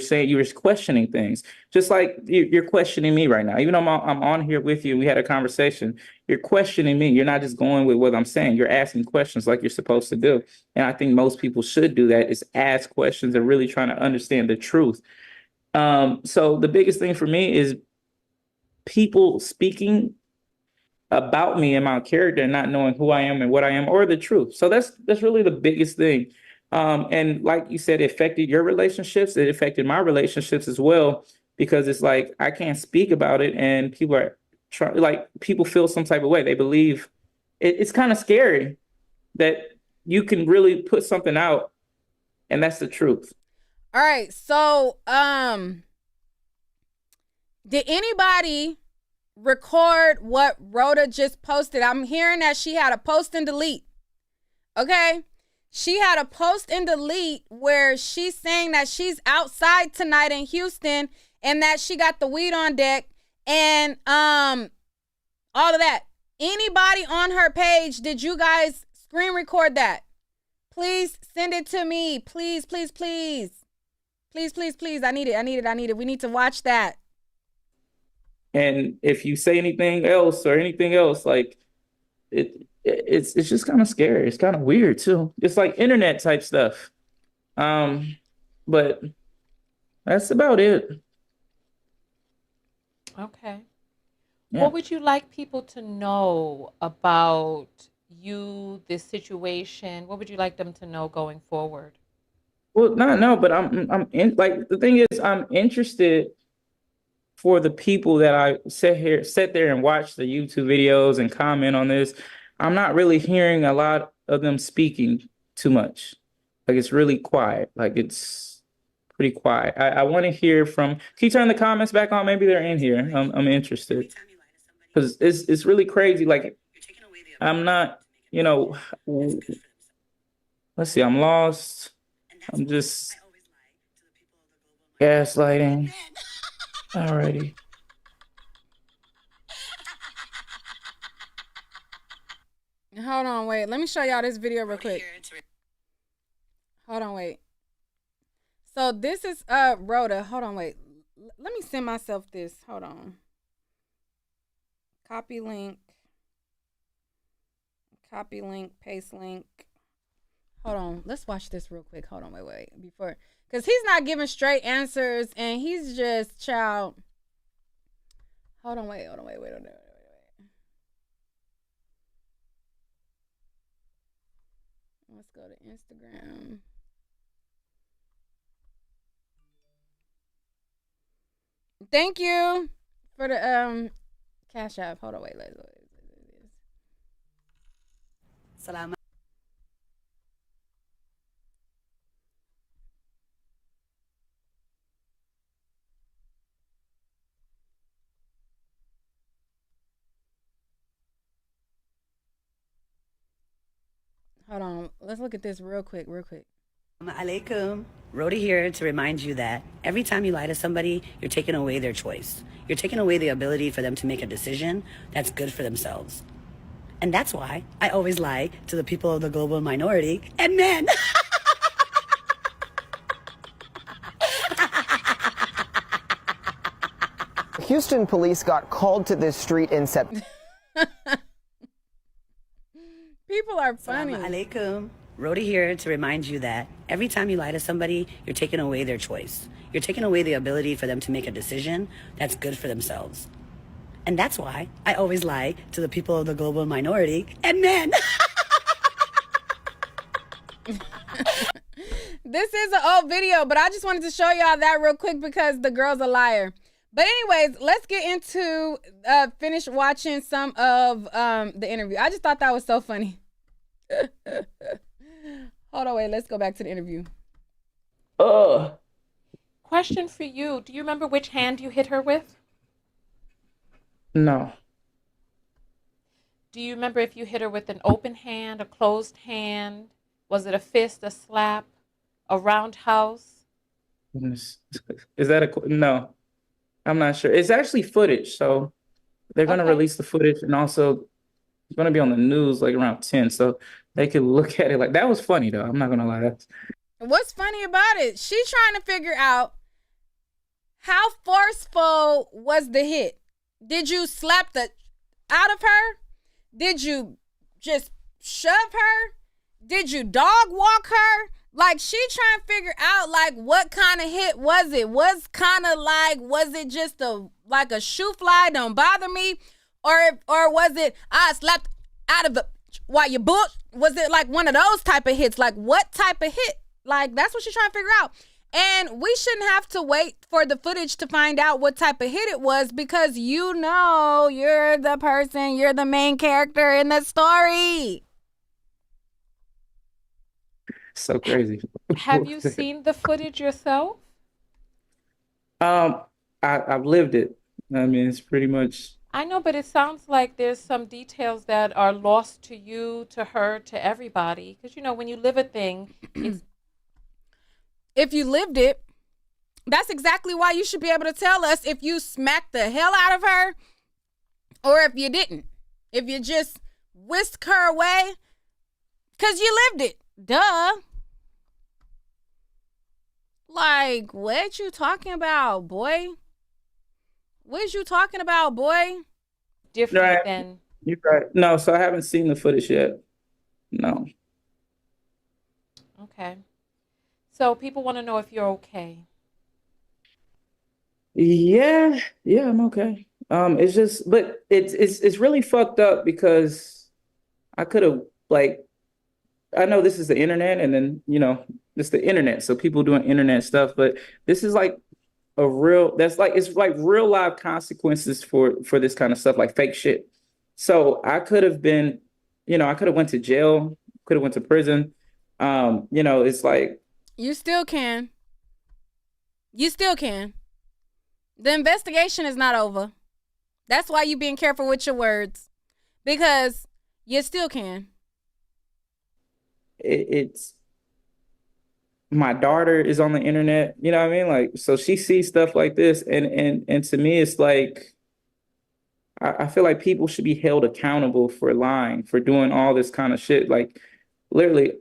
questioning things, just like you're questioning me right now. Even though I'm on here with you and we had a conversation, you're questioning me. You're not just going with what I'm saying. You're asking questions like you're supposed to do. And I think most people should do that, is ask questions and really trying to understand the truth. So the biggest thing for me is people speaking about me and my character and not knowing who I am and what I am, or the truth. So that's really the biggest thing. And like you said, it affected your relationships. It affected my relationships as well, because it's like I can't speak about it, and people are people feel some type of way. They believe it's kind of scary that you can really put something out, and that's the truth. All right. So, did anybody record what Rhoda just posted? I'm hearing that she had a post and delete. Okay? She had a post and delete where she's saying that she's outside tonight in Houston and that she got the weed on deck and all of that. Anybody on her page, did you guys screen record that? Please send it to me. Please, please, please. Please, please, please. I need it. We need to watch that. And if you say anything else, like it's just kind of scary. It's kind of weird too. It's like internet type stuff. But that's about it. Okay. Yeah. What would you like people to know about you, this situation? What would you like them to know going forward? Well, no, but the thing is, I'm interested for the people that I sit there and watch the YouTube videos and comment on this. I'm not really hearing a lot of them speaking too much. Like, it's really quiet. Like, it's pretty quiet. I want to hear from. Can you turn the comments back on? Maybe they're in here. I'm interested, because it's really crazy. Like, I'm not, let's see, I'm lost. I'm just gaslighting. Alrighty. Hold on, wait. Let me show y'all this video real quick. Hold on, wait. So this is Rhoda. Hold on, wait. Let me send myself this. Hold on. Copy link, paste link. Hold on. Let's watch this real quick. Hold on, wait. Before, because he's not giving straight answers and he's just child. Hold on, wait. Let's go to Instagram. Thank you for the Cash App. Hold on, wait. Salam. Hold on. Let's look at this real quick. Alaikum. RODA here to remind you that every time you lie to somebody, you're taking away their choice. You're taking away the ability for them to make a decision that's good for themselves. And that's why I always lie to the people of the global minority and men. Houston police got called to this street in September. People are funny. Assalamu alaikum. RODA here to remind you that every time you lie to somebody, you're taking away their choice. You're taking away the ability for them to make a decision that's good for themselves. And that's why I always lie to the people of the global minority and men. This is an old video, but I just wanted to show y'all that real quick because the girl's a liar. But anyways, let's get into finish watching some of the interview. I just thought that was so funny. Hold on, wait. Let's go back to the interview. Question for you. Do you remember which hand you hit her with? No. Do you remember if you hit her with an open hand, a closed hand? Was it a fist, a slap, a roundhouse? Is that no? I'm not sure. It's actually footage, so they're gonna release the footage, and also it's gonna be on the news like around 10, so they could look at it. Like, that was funny though. I'm not gonna lie. What's funny about it? She's trying to figure out how forceful was the hit. Did you slap the out of her? Did you just shove her? Did you dog walk her? Like, she trying to figure out, like, what kind of hit was it? Was it just like a shoe fly, don't bother me? Or was it, I slapped out of the, while you book? Was it like one of those type of hits? Like, what type of hit? Like, that's what she's trying to figure out. And we shouldn't have to wait for the footage to find out what type of hit it was, because you know you're the person, you're the main character in the story. So crazy. Have you seen the footage yourself? I've lived it. I mean, it's pretty much. I know, but it sounds like there's some details that are lost to you, to her, to everybody. Because, you know, when you live a thing, it's... If you lived it, that's exactly why you should be able to tell us if you smacked the hell out of her or if you didn't. If you just whisked her away, because you lived it. Duh. Like, what you talking about, boy? What you talking about, boy? Different than... You're right. No, so I haven't seen the footage yet. No. Okay. So people want to know if you're okay. Yeah, I'm okay. It's just, but it's really fucked up because I could have, like, I know this is the internet, and then, you know, it's the internet, so people doing internet stuff, but this is like it's like real life consequences for this kind of stuff, like fake shit. So I could have been, you know, I could have went to jail, could have went to prison. You know, it's like, you still can. You still can. The investigation is not over. That's why you being careful with your words, because you still can. It's my daughter is on the internet, you know what I mean? Like, so she sees stuff like this, and to me, it's like, I feel like people should be held accountable for lying, for doing all this kind of shit. Like, literally,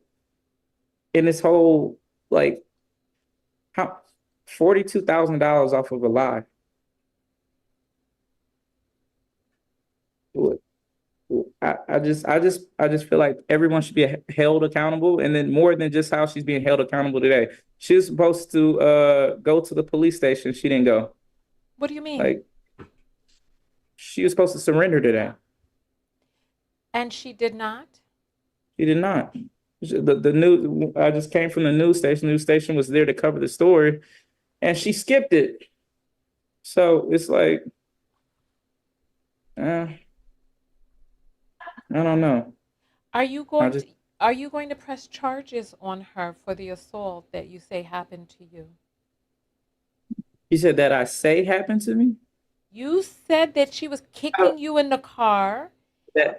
in this whole, like, how $42,000 off of a lie. I just feel like everyone should be held accountable, and then more than just how she's being held accountable today. She was supposed to go to the police station. She didn't go. What do you mean? Like, she was supposed to surrender today. And she did not? She did not. The news, I just came from the news station. The news station was there to cover the story, and she skipped it. So it's like, I don't know. Are you going to press charges on her for the assault that you say happened to you? You said that I say happened to me? You said that she was kicking you in the car.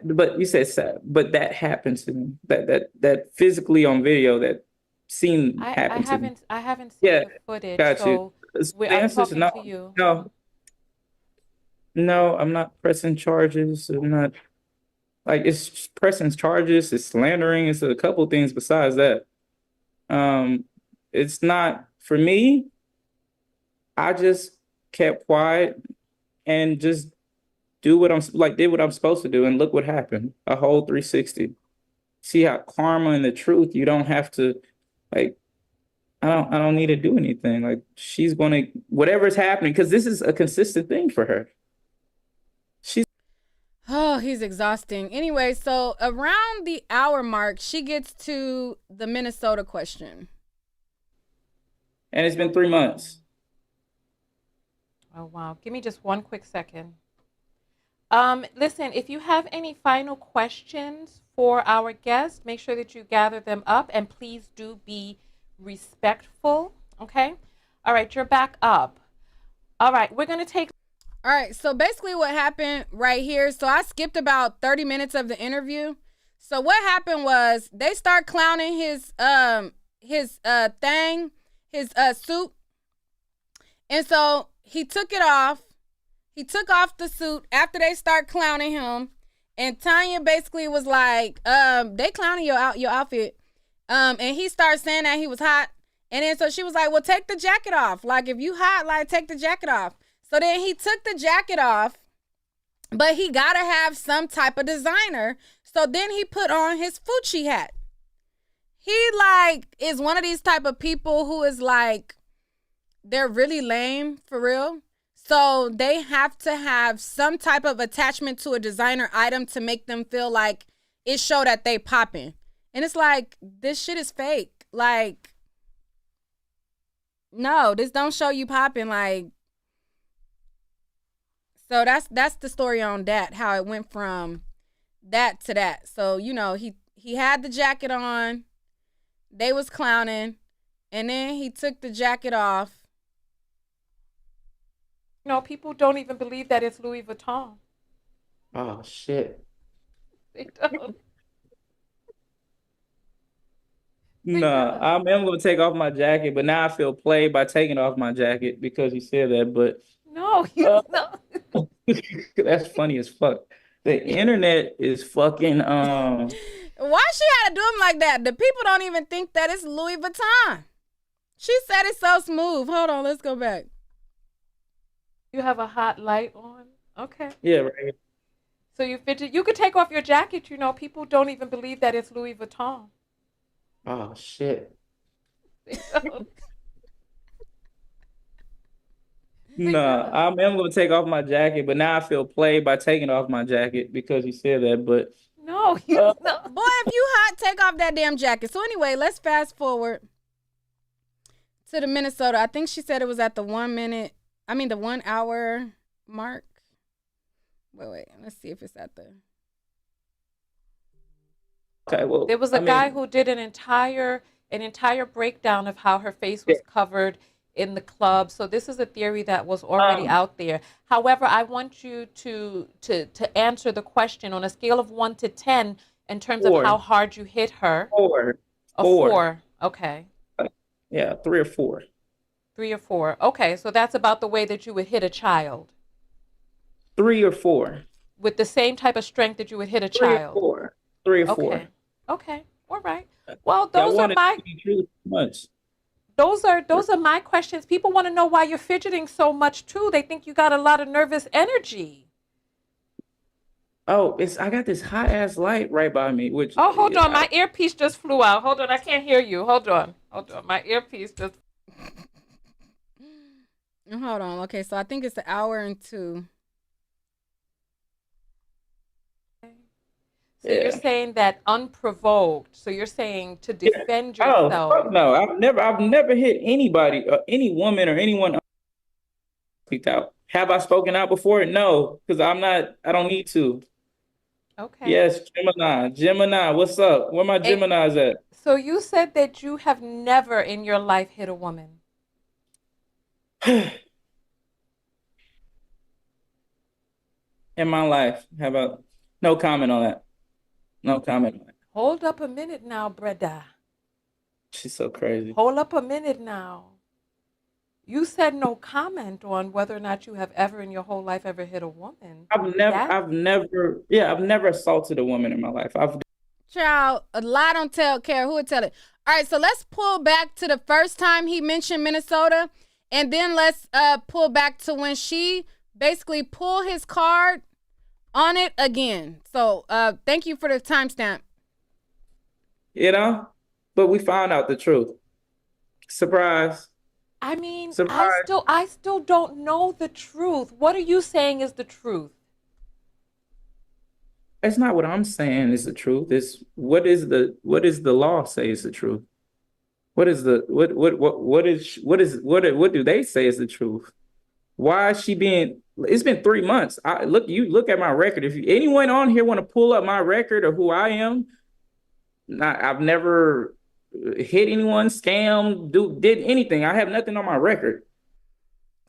But you said, but that happened to me. That physically on video, that scene happened to me. I haven't seen the footage. Got so you. I'm talking to you. No, I'm not pressing charges. I'm not, like, it's pressing charges, it's slandering, it's a couple things besides that. It's not, for me, I just kept quiet and just did what I'm supposed to do, and look what happened. A whole 360. See how karma and the truth, you don't have to, like, I don't need to do anything. Like, she's gonna, whatever's happening, because this is a consistent thing for her. Oh, he's exhausting. Anyway, so around the hour mark, she gets to the Minnesota question. And it's been 3 months. Oh, wow. Give me just one quick second. Listen, if you have any final questions for our guest, make sure that you gather them up, and please do be respectful, okay? All right, you're back up. All right, we're going to take... All right, so basically what happened right here, so I skipped about 30 minutes of the interview. So what happened was they start clowning his suit. And so he took it off. He took off the suit after they start clowning him. And Tanya basically was like, they clowning your outfit. And he started saying that he was hot. And then so she was like, well, take the jacket off. Like, if you hot, like, take the jacket off. So then he took the jacket off, but he got to have some type of designer. So then he put on his Fucci hat. He, like, is one of these type of people who is, like, they're really lame, for real. So they have to have some type of attachment to a designer item to make them feel like it show that they popping. And it's like, this shit is fake. Like, no, this don't show you popping. Like, so that's the story on that, how it went from that to that. So, you know, he had the jacket on, they was clowning, and then he took the jacket off. No, people don't even believe that it's Louis Vuitton. Oh shit. They don't. Nah, I'm gonna take off my jacket, but now I feel played by taking off my jacket because you said that. But No, no. that's funny as fuck. The internet is fucking Why she had to do him like that? The people don't even think that it's Louis Vuitton. She said it so smooth. Hold on, let's go back. You have a hot light on? Okay. Yeah, right. So you could take off your jacket, you know. People don't even believe that it's Louis Vuitton. Oh shit. They don't. Nah, I'm gonna take off my jacket, but now I feel played by taking off my jacket because you said that. But No, Boy, if you hot, take off that damn jacket. So anyway, let's fast forward to the Minnesota. I think she said it was at the 1 hour mark. Wait. Let's see if it's at the. okay, well, there was a guy who did an entire breakdown of how her face was covered in the club. So this is a theory that was already out there. However, I want you to answer the question on a scale of 1 to 10 in terms of how hard you hit her. 4. A 4. Okay. Yeah, 3 or 4. 3 or 4. Okay, so that's about the way that you would hit a child. 3 or 4. With the same type of strength that you would hit a child. 3 or 4. Okay. All right. Well, those are my questions. People want to know why you're fidgeting so much too. They think you got a lot of nervous energy. Oh, I got this hot ass light right by me. Which hold on, my earpiece just flew out. Hold on, I can't hear you. Hold on, my earpiece just. Hold on. Okay, so I think it's 1 hour and 2. So you're saying that unprovoked. So you're saying to defend yourself. Oh, no, I've never hit anybody, any woman or anyone. Speak out. Have I spoken out before? No, because I don't need to. Okay. Yes, Gemini, what's up? Where my Geminis at? So you said that you have never in your life hit a woman. In my life, how about no comment on that? No comment on that. Hold up a minute now, Breda. She's so crazy. Hold up a minute now. You said no comment on whether or not you have ever in your whole life ever hit a woman. I've never assaulted a woman in my life. Child, a lie don't care who would tell it. All right, so let's pull back to the first time he mentioned Minnesota, and then let's pull back to when she basically pulled his card on it again. So thank you for the timestamp. You know, but we found out the truth. Surprise. I mean, Surprise. I still don't know the truth. What are you saying is the truth? It's not what I'm saying is the truth. It's what is the law say is the truth? What do they say is the truth? Why is she being? It's been 3 months. You look at my record. If anyone on here want to pull up my record or who I am, I've never hit anyone, scammed, did anything. I have nothing on my record.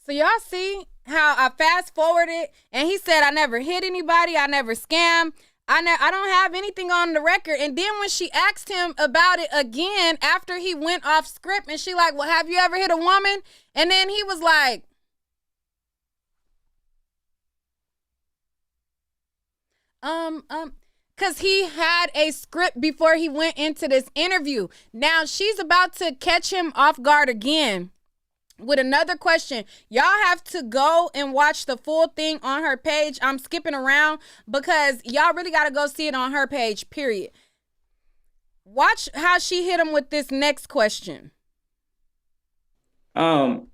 So y'all see how I fast forwarded and he said I never hit anybody, I never scammed, I don't have anything on the record. And then when she asked him about it again after he went off script and she like, well, have you ever hit a woman? And then he was like, because he had a script before he went into this interview. Now she's about to catch him off guard again with another question. Y'all have to go and watch the full thing on her page. I'm skipping around because y'all really got to go see it on her page, period. Watch how she hit him with this next question. The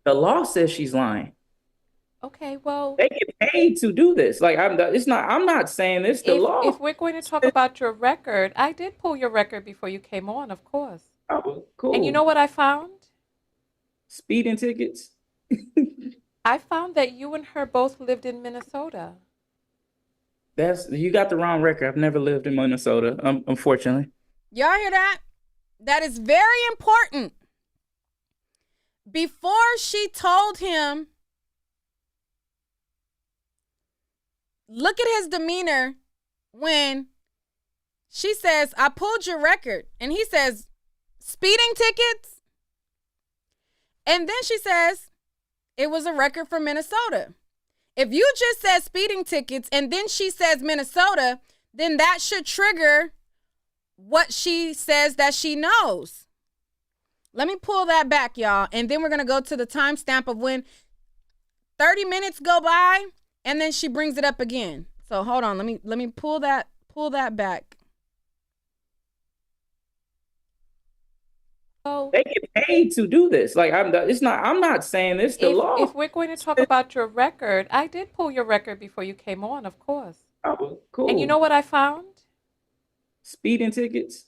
law says she's lying. Okay, well, they get paid to do this. Like I'm not saying this. The law. If we're going to talk about your record, I did pull your record before you came on, of course. Oh, cool. And you know what I found? Speeding tickets. I found that you and her both lived in Minnesota. You got the wrong record. I've never lived in Minnesota, unfortunately. Y'all hear that? That is very important. Before she told him, look at his demeanor when she says, I pulled your record. And he says, speeding tickets? And then she says, it was a record for Minnesota. If you just said speeding tickets and then she says Minnesota, then that should trigger what she says that she knows. Let me pull that back, y'all. And then we're going to go to the timestamp of when 30 minutes go by and then she brings it up again. So hold on. Let me pull that back. They get paid to do this. Like I'm not saying this. The law. If we're going to talk about your record, I did pull your record before you came on, of course. Oh, cool. And you know what I found? Speeding tickets.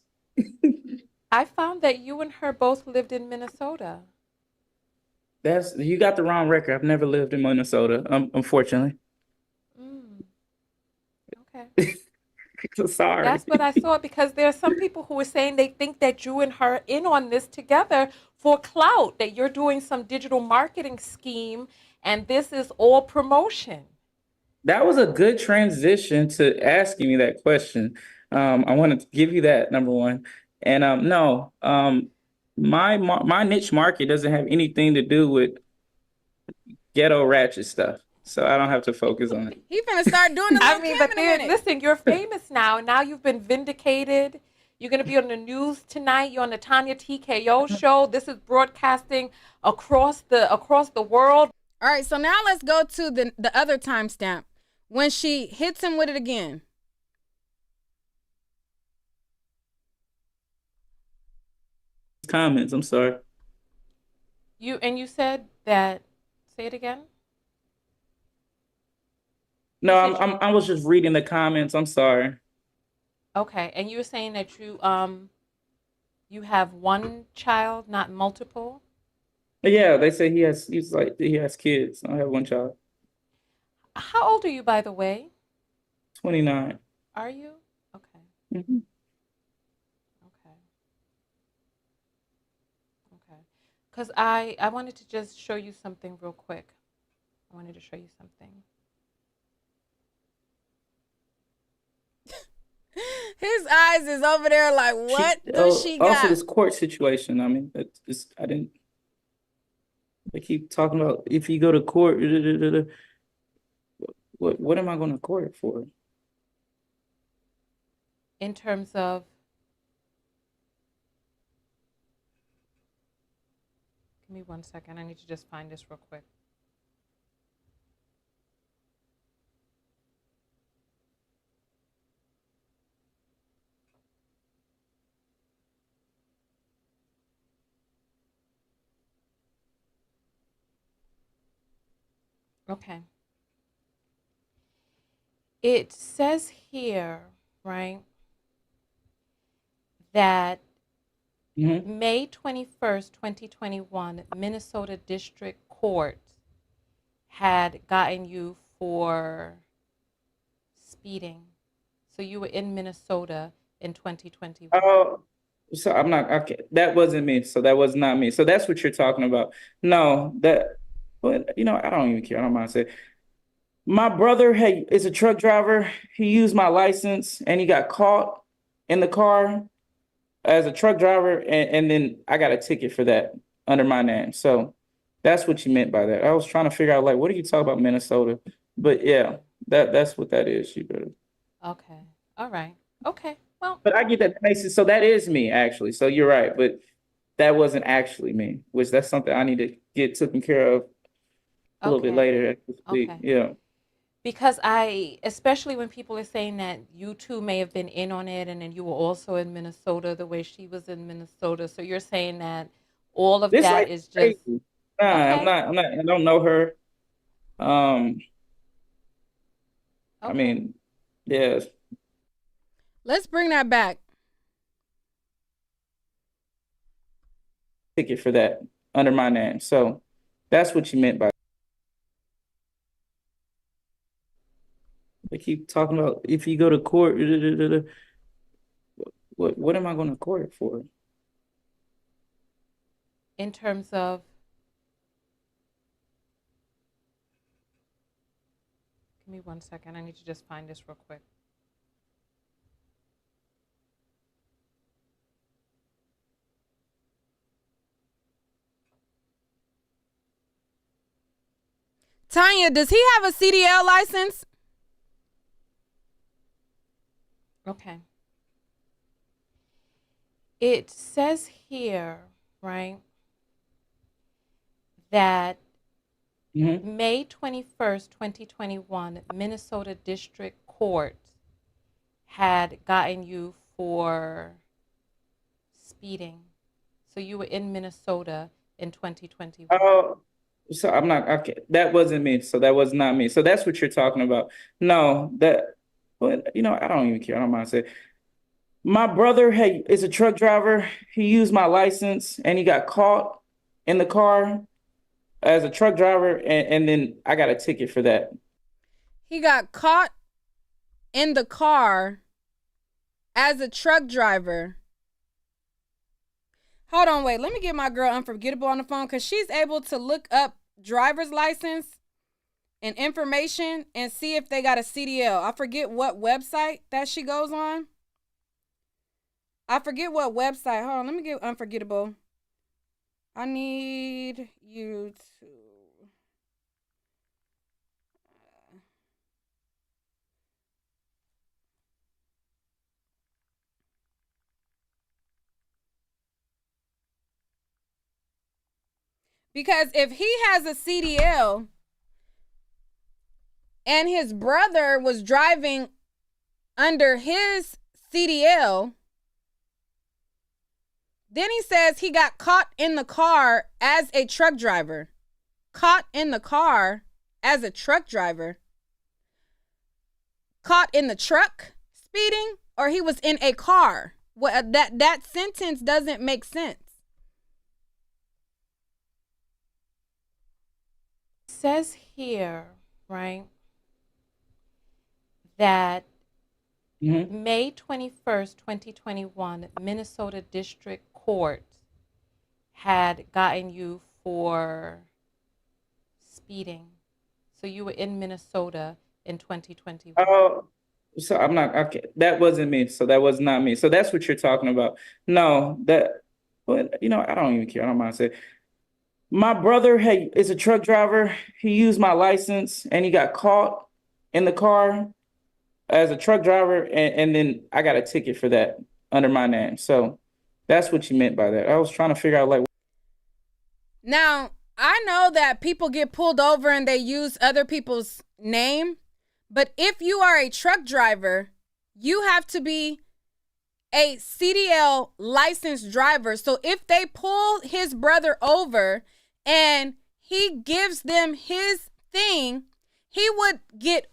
I found that you and her both lived in Minnesota. You got the wrong record. I've never lived in Minnesota, unfortunately. Okay. Sorry. That's what I thought, because there are some people who are saying they think that you and her are in on this together for clout, that you're doing some digital marketing scheme and this is all promotion. That was a good transition to asking me that question. I wanted to give you that, number one. And no, my niche market doesn't have anything to do with ghetto ratchet stuff. So I don't have to focus on it. He finna start doing the I mean, but listen, you're famous now. Now you've been vindicated. You're going to be on the news tonight. You're on the Tanya TKO show. This is broadcasting across the world. All right, so now let's go to the other timestamp when she hits him with it again. Comments, I'm sorry. You said that, say it again. No, I was just reading the comments. I'm sorry. Okay, and you were saying that you have one child, not multiple? Yeah, they say he has kids. I have one child. How old are you, by the way? 29. Are you? Okay. Mm-hmm. Okay. Because I wanted to just show you something real quick. I wanted to show you something. His eyes is over there like, what does she got? Also, this court situation. I mean, they keep talking about if you go to court, what am I going to court for? In terms of, give me 1 second. I need to just find this real quick. Okay. It says here, right, that May 21st, 2021, Minnesota District Court had gotten you for speeding. So you were in Minnesota in 2021. Oh, so I'm not, okay. That wasn't me. So that was not me. So that's what you're talking about. No, but I don't even care. I don't mind saying. My brother is a truck driver. He used my license and he got caught in the car as a truck driver. And then I got a ticket for that under my name. So that's what you meant by that. I was trying to figure out, like, what are you talking about, Minnesota? But yeah, that's what that is. You better. Okay. All right. Okay. Well, But I get that makes it so that is me actually. So you're right, but that wasn't actually me, which that's something I need to get taken care of a little bit okay. later as we speak. Okay. Yeah. Because especially when people are saying that you two may have been in on it and then you were also in Minnesota the way she was in Minnesota. So you're saying that all of This that like is just, crazy. Nah, okay. I don't know her. Um, I Okay. mean, yeah, Let's bring that back. ticket for that under my name. So that's what you meant by they keep talking about if you go to court, what am I going to court for? In terms of, give me 1 second. I need to just find this real quick. Tanya, does he have a CDL license? Okay. It says here, right, that May 21st, 2021, Minnesota District Court had gotten you for speeding. So you were in Minnesota in 2021. Oh, so I'm not okay. That wasn't me. So that was not me. So that's what you're talking about. No, but I don't even care. I don't mind saying. My brother is a truck driver. He used my license and he got caught in the car as a truck driver, and then I got a ticket for that. He got caught in the car as a truck driver. Hold on, wait. Let me get my girl Unforgettable on the phone because she's able to look up driver's license and information and see if they got a CDL. I forget what website that she goes on. I forget what website. Hold on, let me get Unforgettable. I need you to... Because if he has a CDL and his brother was driving under his CDL, then he says he got caught in the car as a truck driver. Caught in the car as a truck driver. Caught in the truck speeding, or he was in a car. What that sentence doesn't make sense. It says here, right, that May 21st, 2021, Minnesota District Court had gotten you for speeding. So you were in Minnesota in 2021. Oh, so I'm not okay. That wasn't me. So that was not me. So that's what you're talking about. No, but I don't even care. I don't mind saying. My brother is a truck driver. He used my license and he got caught in the car as a truck driver, and then I got a ticket for that under my name. So that's what you meant by that. I was trying to figure out like. Now, I know that people get pulled over and they use other people's name, but if you are a truck driver, you have to be a CDL licensed driver. So if they pull his brother over and he gives them his thing, he would get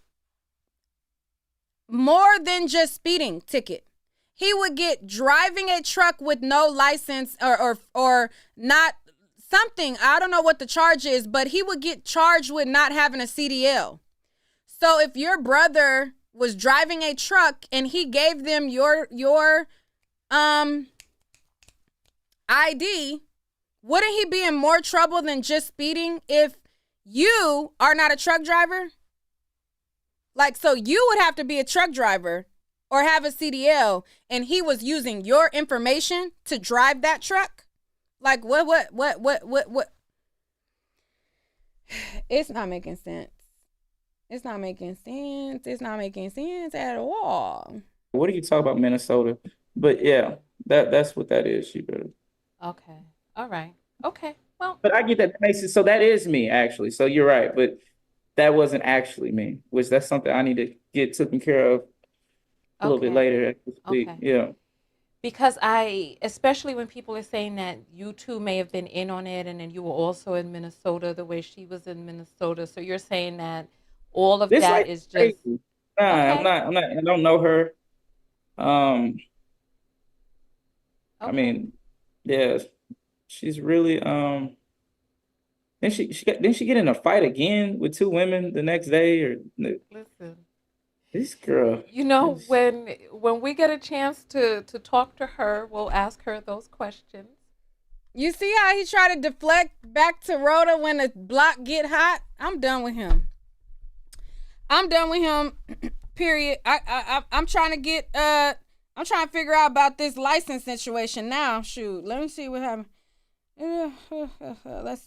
more than just speeding ticket. He would get driving a truck with no license or not something. I don't know what the charge is, but he would get charged with not having a CDL. So if your brother was driving a truck and he gave them your ID, wouldn't he be in more trouble than just speeding if you are not a truck driver? Like, so you would have to be a truck driver or have a CDL, and he was using your information to drive that truck? Like, what? It's not making sense. It's not making sense. It's not making sense at all. What are you talking about, Minnesota? But yeah, that's what that is. You better. Okay. All right. Okay. Well, But I get that makes it so that is me actually. So you're right, but that wasn't actually me, which that's something I need to get taken care of a little bit later. Okay. Yeah. Because especially when people are saying that you two may have been in on it, and then you were also in Minnesota the way she was in Minnesota. So you're saying that all of This that like is just crazy. Nah, I'm not. I don't know her. I mean, yeah, she's really Then didn't she get in a fight again with two women the next day or Listen. this girl. You know, when we get a chance to talk to her, we'll ask her those questions. You see how he tried to deflect back to Rhoda when the block get hot? I'm done with him. Period. I'm trying to get I'm trying to figure out about this license situation now. Shoot, let me see what happened. Let's